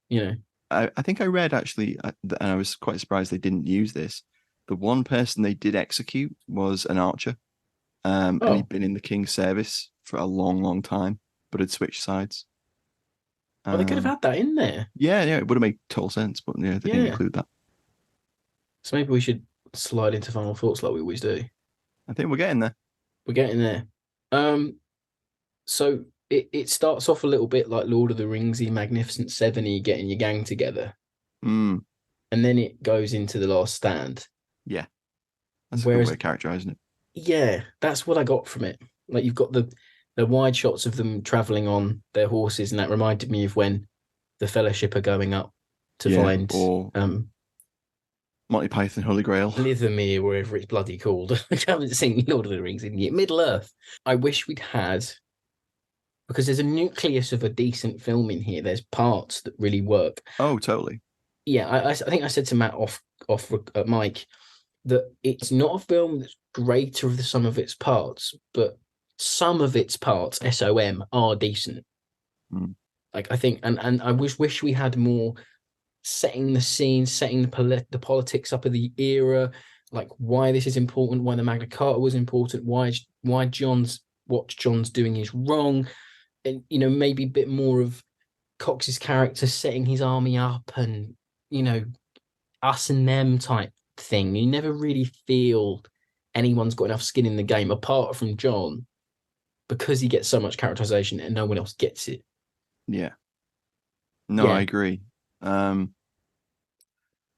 Yeah, I think I read actually, and I was quite surprised they didn't use this. The one person they did execute was an archer, and he'd been in the king's service for a long, long time, but had switched sides. Well, they could have had that in there. Yeah, it would have made total sense, but they didn't include that. So maybe we should slide into final thoughts like we always do. I think we're getting there. We're getting there. So it starts off a little bit like Lord of the Ringsy, Magnificent Seven-y, getting your gang together. And then it goes into The Last Stand. Yeah. That's a good way of characterizing it. Yeah, that's what I got from it. Like you've got the wide shots of them traveling on their horses, and that reminded me of when the Fellowship are going up to Yeah, find or Monty Python Holy Grail. Lithermere, wherever it's bloody called. I haven't seen Lord of the Rings in yet. Middle Earth. I wish we'd had, because there's a nucleus of a decent film in here. There's parts that really work. Oh, totally. Yeah, I think I said to Matt off mic that it's not a film that's greater of the sum of its parts, but some of its parts, SOM, are decent. Like, I think, and I wish we had more setting the scene, setting the politics up of the era, like why this is important, why the Magna Carta was important, why what John's doing is wrong, and maybe a bit more of Cox's character setting his army up, and us and them type thing. You never really feel anyone's got enough skin in the game apart from John, because he gets so much characterization and no one else gets it. Yeah. No, I agree.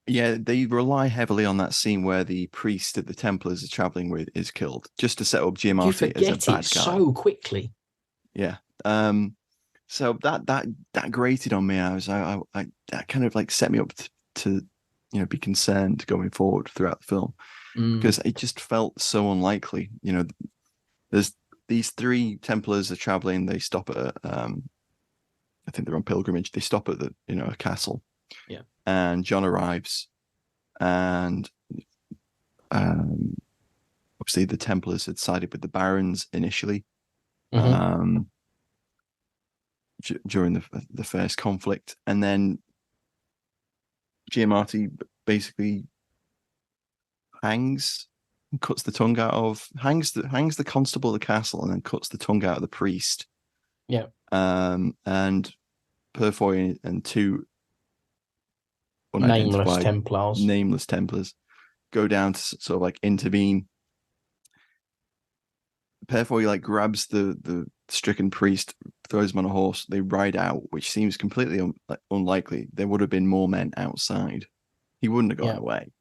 Yeah, they rely heavily on that scene where the priest that the Templars are traveling with is killed, just to set up Giamatti as a bad guy. So quickly. Yeah. So that grated on me. That kind of like set me up to be concerned going forward throughout the film, because it just felt so unlikely. There's these 3 Templars are traveling. They stop at I think they're on pilgrimage. They stop at a castle. Yeah. And John arrives, and obviously the Templars had sided with the Barons initially, during the first conflict, and then Giamatti basically hangs the constable of the castle, and then cuts the tongue out of the priest. Yeah. And Purfoy and 2 nameless Templars go down to sort of like intervene. Purfoy like grabs the stricken priest, throws him on a horse. They ride out, which seems completely unlikely. There would have been more men outside. He wouldn't have gone away.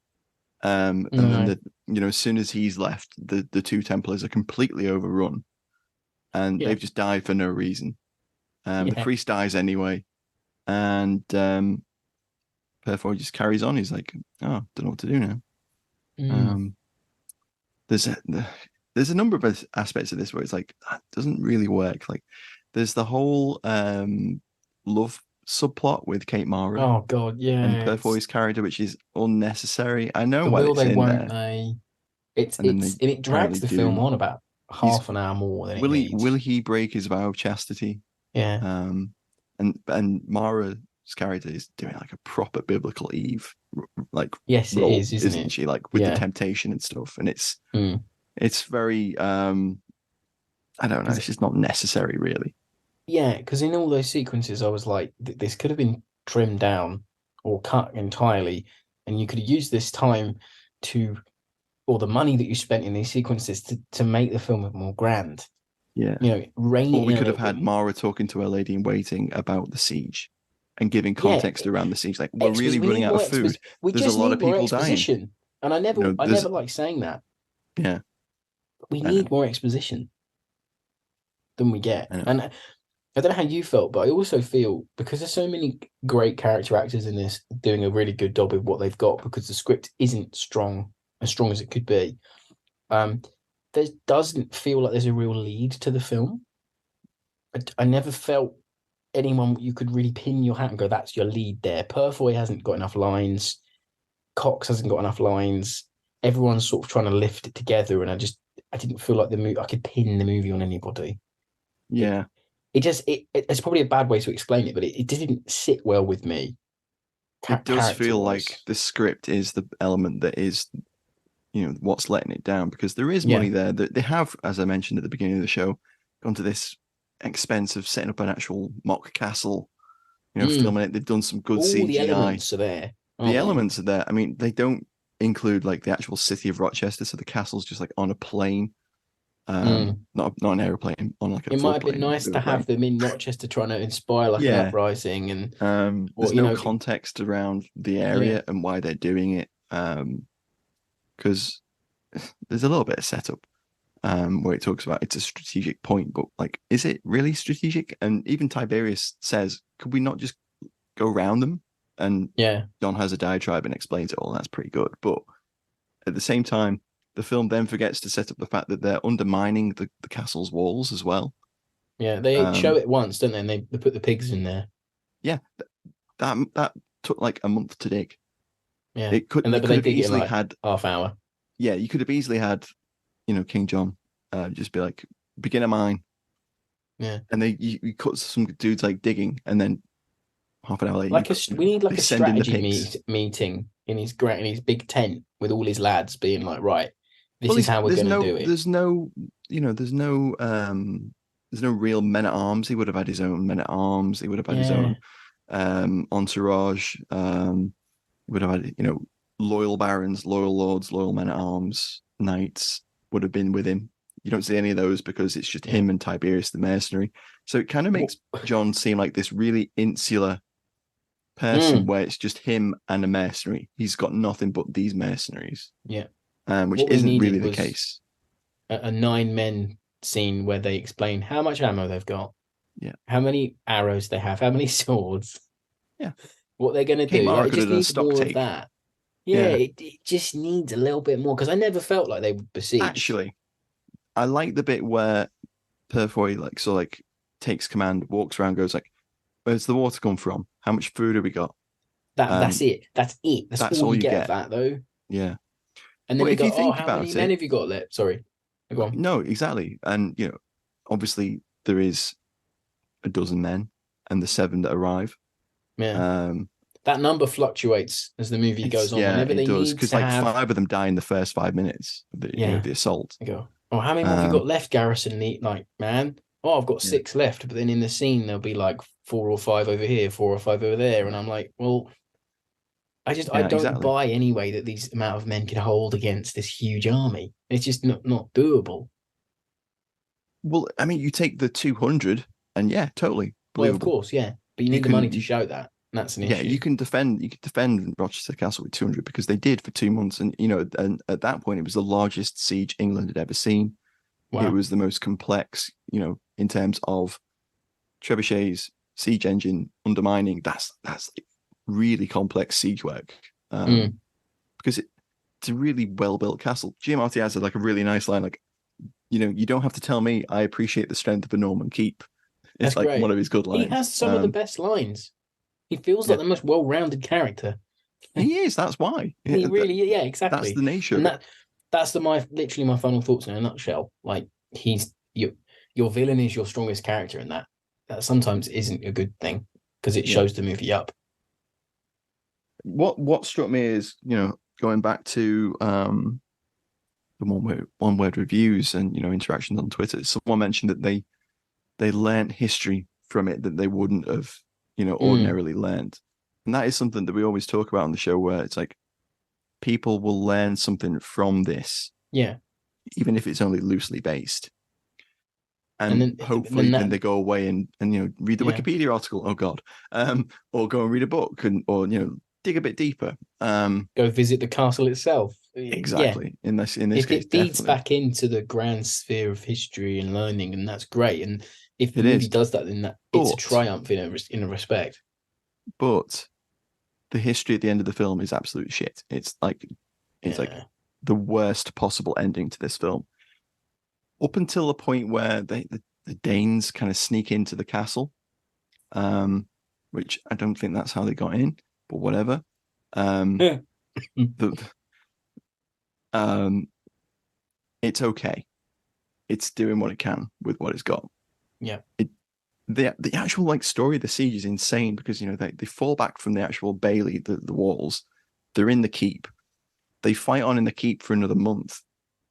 And then as soon as he's left, the 2 Templars are completely overrun, and they've just died for no reason. The priest dies anyway, and Purfoy just carries on. He's like, "Oh, don't know what to do now." There's a number of aspects of this where it's like that doesn't really work. Like, there's the whole love subplot with Kate Mara. Oh God, yeah. And Purfoy's character, which is unnecessary. I know why it's they in won't there. It drags the film on about half an hour more than it needs. Will he break his vow of chastity? Yeah. And Mara's character is doing like a proper biblical Eve, like yes, role, it is, isn't it? she? Like with the temptation and stuff, and it's very I don't know. It's just not necessary, really. Yeah, because in all those sequences, I was like, this could have been trimmed down or cut entirely, and you could have used this time or the money that you spent in these sequences to make the film more grand. Yeah. Rain. Or we could have had Mara talking to her lady in waiting about the siege and giving context around the siege. Like, we're really running out of food. There's a lot of people dying. And I never like saying that. Yeah. We need more exposition than we get. And I don't know how you felt, but I also feel, because there's so many great character actors in this doing a really good job with what they've got, because the script isn't as strong as it could be. There doesn't feel like there's a real lead to the film. I never felt anyone you could really pin your hat and go, that's your lead there. Purfoy hasn't got enough lines. Cox hasn't got enough lines. Everyone's sort of trying to lift it together, and I didn't feel like I could pin the movie on anybody. Yeah. It's probably a bad way to explain it, but it didn't sit well with me. It does feel like the script is the element that is, what's letting it down, because there is money there. That they have, as I mentioned at the beginning of the show, gone to this expense of setting up an actual mock castle, filming it. They've done some good CGI. The elements are there. The elements are there. I mean, they don't include like the actual city of Rochester, so the castle's just like on a plane. Not an airplane, on like a it might have been nice to have them in Rochester trying to inspire like an uprising, and there's no context around the area and why they're doing it, because there's a little bit of setup where it talks about it's a strategic point, but like, is it really strategic? And even Tiberius says, could we not just go around them, and Yeah. John has a diatribe and explains it all. And that's pretty good. But at the same time, the film then forgets to set up the fact that they're undermining the castle's walls as well. Yeah, they show it once, don't they? And they put the pigs in there. Yeah, that took like a month to dig. Yeah, It could, and you but could they have dig it in easily like had half hour. Yeah, you could have easily had, King John, just be like, begin a mine. Yeah, and you cut some dudes like digging, and then half an hour later, like we need like they a send in the strategy pigs. meeting in his big tent with all his lads, being like, right, this Well, is how we're going to do it. There's no, there's no real men at arms. He would have had his own men at arms. He would have had his own entourage. Would have had, loyal barons, loyal lords, loyal men at arms, knights would have been with him. You don't see any of those because it's just him and Tiberius the mercenary. So it kind of makes John seem like this really insular person where it's just him and a mercenary. He's got nothing but these mercenaries. Yeah. Which isn't really the case. A 9-men scene where they explain how much ammo they've got. Yeah. How many arrows they have, how many swords. Yeah. What they're going to do. Like, it just needs more of that. Yeah, it just needs a little bit more, because I never felt like they were besieged. Actually, I like the bit where Purfoy takes command, walks around, goes like, "Where's the water come from? How much food have we got?" That's it. That's all you get of that, though. Yeah. And then you go, "Oh, how many men have you got left?" Sorry, go on. No, exactly. And obviously there is a dozen men, and the 7 that arrive. Yeah. That number fluctuates as the movie goes on. Yeah, Whenever it they does, need because to have 5 of them die in the first 5 minutes of the assault. You go, "Oh, how many more have you got left, Garrison?" Man, "Oh, I've got 6 left." But then in the scene there'll be like 4 or 5 over here, 4 or 5 over there, and I'm like, well, I don't buy anyway that these amount of men can hold against this huge army. It's just not doable. Well, I mean, you take the 200, and totally believable. Well, of course, but you need the money to show that. That's an issue. Yeah, you can defend Rochester Castle with 200, because they did for 2 months, and and at that point it was the largest siege England had ever seen. Wow. It was the most complex, in terms of trebuchets, siege engine, undermining. That's really complex siege work, because it's a really well built castle. Giamatti has a really nice line, like, you don't have to tell me I appreciate the strength of a Norman keep. It's That's great. One of his good lines. He has some of the best lines. He feels like the most well-rounded character. He is. That's why. He really, exactly. That's the nature and of it. That's literally my final thoughts in a nutshell. Like, your villain is your strongest character, and that sometimes isn't a good thing, because it shows the movie up. What struck me is, going back to the one word reviews and interactions on Twitter. Someone mentioned that they learned history from it that they wouldn't have ordinarily learned, and that is something that we always talk about on the show, where it's like people will learn something from this, even if it's only loosely based, and then, hopefully then they go away and read the Wikipedia article, or go and read a book, or dig a bit deeper, go visit the castle itself. Exactly. In this if case, it feeds back into the grand sphere of history and learning, and that's great. And if the movie does that, then it's a triumph in a respect. But the history at the end of the film is absolute shit. It's like the worst possible ending to this film, up until the point where the Danes kind of sneak into the castle, which I don't think that's how they got in, but whatever. It's okay. It's doing what it can with what it's got. Yeah. The actual story of the siege is insane, because they fall back from the actual bailey, the walls. They're in the keep. They fight on in the keep for another month.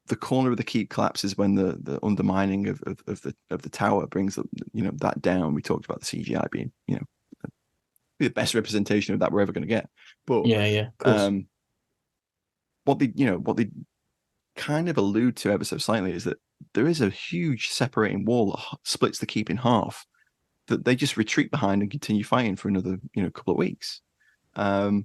The corner of the keep collapses when the undermining of the tower brings that down. We talked about the CGI being the best representation of that we're ever going to get. But of course. What they kind of allude to ever so slightly is that there is a huge separating wall that splits the keep in half, that they just retreat behind and continue fighting for another couple of weeks. As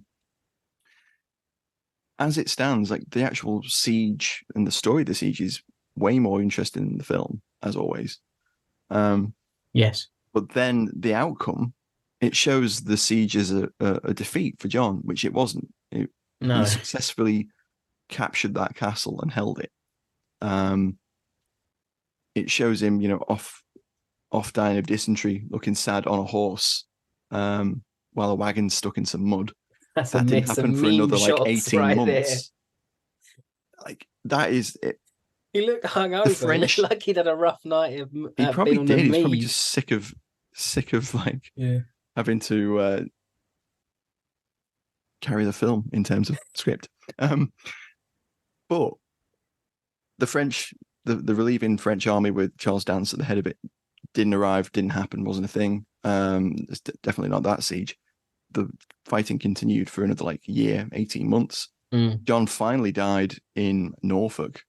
it stands, the actual siege and the story of the siege is way more interesting than the film, as always. Yes. But then the outcome it shows the siege as a defeat for John, which it wasn't. He successfully captured that castle and held it. It shows him, off dying of dysentery, looking sad on a horse, while a wagon's stuck in some mud. That didn't happen for another 18 months. There. Like that is it. He looked hungover. The French, he looked like he'd had a rough night. He probably did. He's probably just sick of having to carry the film in terms of script. But the French, the relieving French army with Charles Dance at the head of it didn't arrive, didn't happen, wasn't a thing. It's definitely not that siege. The fighting continued for another year, 18 months. John finally died in Norfolk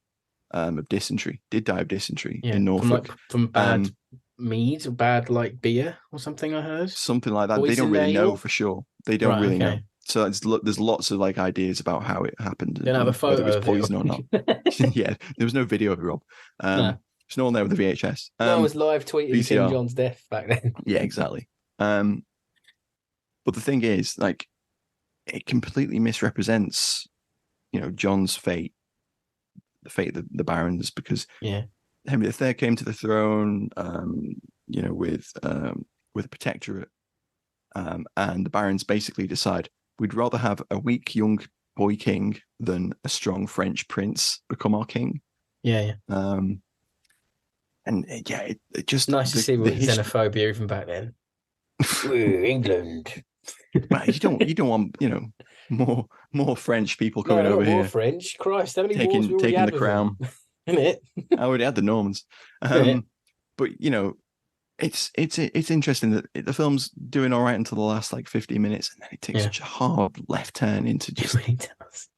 of dysentery. Did die of dysentery in Norfolk. From bad mead or bad beer or something, I heard. Something like that. They don't really know for sure. They don't really know. So there's lots of ideas about how it happened. Don't have a photo whether it was poison or not. Yeah, there was no video of it, Rob. There's no one there with the VHS. No one was live tweeting King John's death back then. Yeah, exactly. But the thing is, it completely misrepresents, John's fate, the fate of the barons, because Henry III came to the throne, with a protectorate, and the barons basically decide we'd rather have a weak young boy king than a strong French prince become our king. Yeah. It just nice to see the xenophobia even back then. England. Well, you don't want more French people coming over here. More French, Christ! How many taking the crown? Isn't it? I already had the Normans, but it's interesting that the film's doing all right until the last 50 minutes, and then it takes such a hard left turn into just. It really does.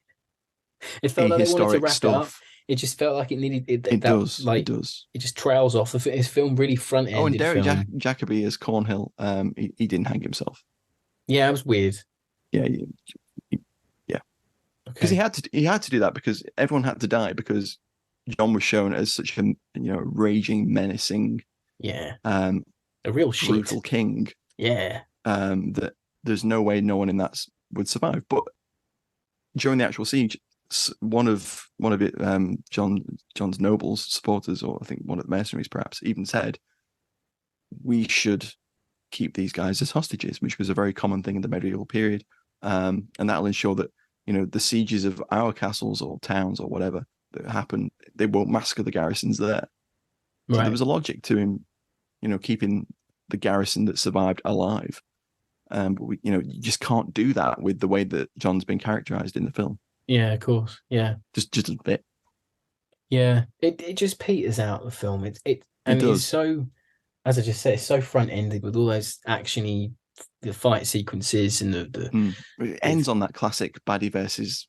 It felt like they wanted to wrap stuff. It up. It just felt like it needed. It does. It just trails off. His film really front ended. Oh, and Derek Jacobi as Cornhill. He didn't hang himself. Yeah, it was weird. Yeah. Because he had to do that because everyone had to die because John was shown as such a raging, menacing, a real brutal king. Yeah. That there's no way no one in that would survive. But during the actual siege, one of it, John's nobles, supporters, or I think one of the mercenaries perhaps, even said, we should keep these guys as hostages, which was a very common thing in the medieval period. And that'll ensure that, the sieges of our castles or towns or whatever that happen, they won't massacre the garrisons there. So there was a logic to him, keeping the garrison that survived alive. But you just can't do that with the way that John's been characterized in the film. Yeah, of course. Yeah. Just a bit. Yeah. It just peters out the film. It's so, as I just said, it's so front ended with all those actiony the fight sequences and it ends on that classic baddie versus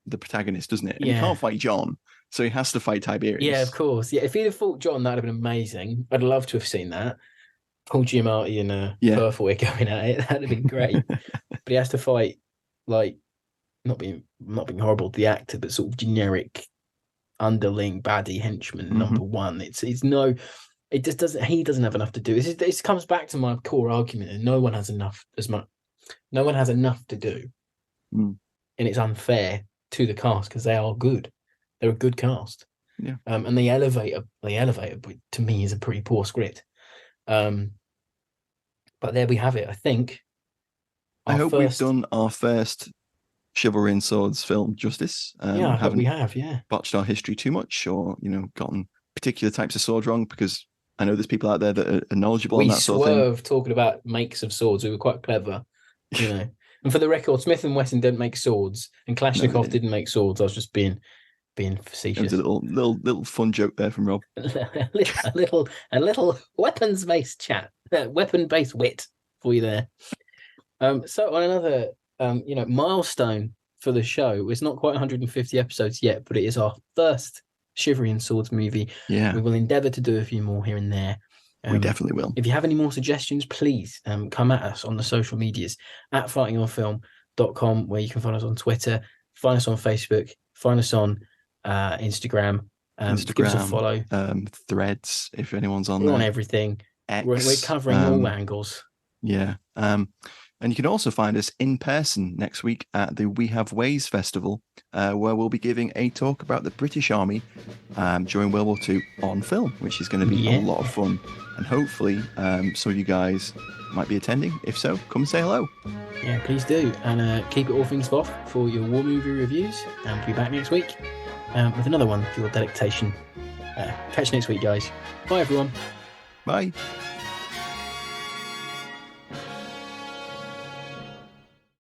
the protagonist, doesn't it? And he can't fight John, so he has to fight Tiberius. Yeah, of course. Yeah, if he'd have fought John, that'd have been amazing. I'd love to have seen that. Paul Giamatti and Purfoy going at it. That'd have been great. But he has to fight not being horrible to the actor, but sort of generic underling baddie henchman number one. It's no. It just doesn't. He doesn't have enough to do. This comes back to my core argument, and no one has enough to do, and it's unfair to the cast because they are good. They're a good cast, and they elevate. To me, is a pretty poor script. But there we have it. I think. I hope we've done our first Chivalry and Swords film justice. I hope we have. Yeah, botched our history too much, or gotten particular types of swords wrong because. I know there's people out there that are knowledgeable on that sort of thing. We swerved talking about makes of swords. We were quite clever, And for the record, Smith & Wesson didn't make swords, and Kalashnikov didn't make swords. I was just being facetious. It was a little fun joke there from Rob. a little weapons-based chat, weapon-based wit for you there. So on another, milestone for the show. It's not quite 150 episodes yet, but it is our first Chivalry and Swords movie. Yeah, we will endeavour to do a few more here and there. We definitely will. If you have any more suggestions, please come at us on the social medias at fightingonfilm.com, where you can find us on Twitter, find us on Facebook, find us on Instagram. Give us a follow. Threads, if anyone's on We're there. on everything. X, we're covering all angles. Yeah. And you can also find us in person next week at the We Have Ways Festival, where we'll be giving a talk about the British Army during World War II on film, which is going to be a lot of fun. And hopefully some of you guys might be attending. If so, come say hello. Yeah, please do. And keep it all things off for your war movie reviews. And we'll be back next week with another one for your delectation. Catch you next week, guys. Bye, everyone. Bye.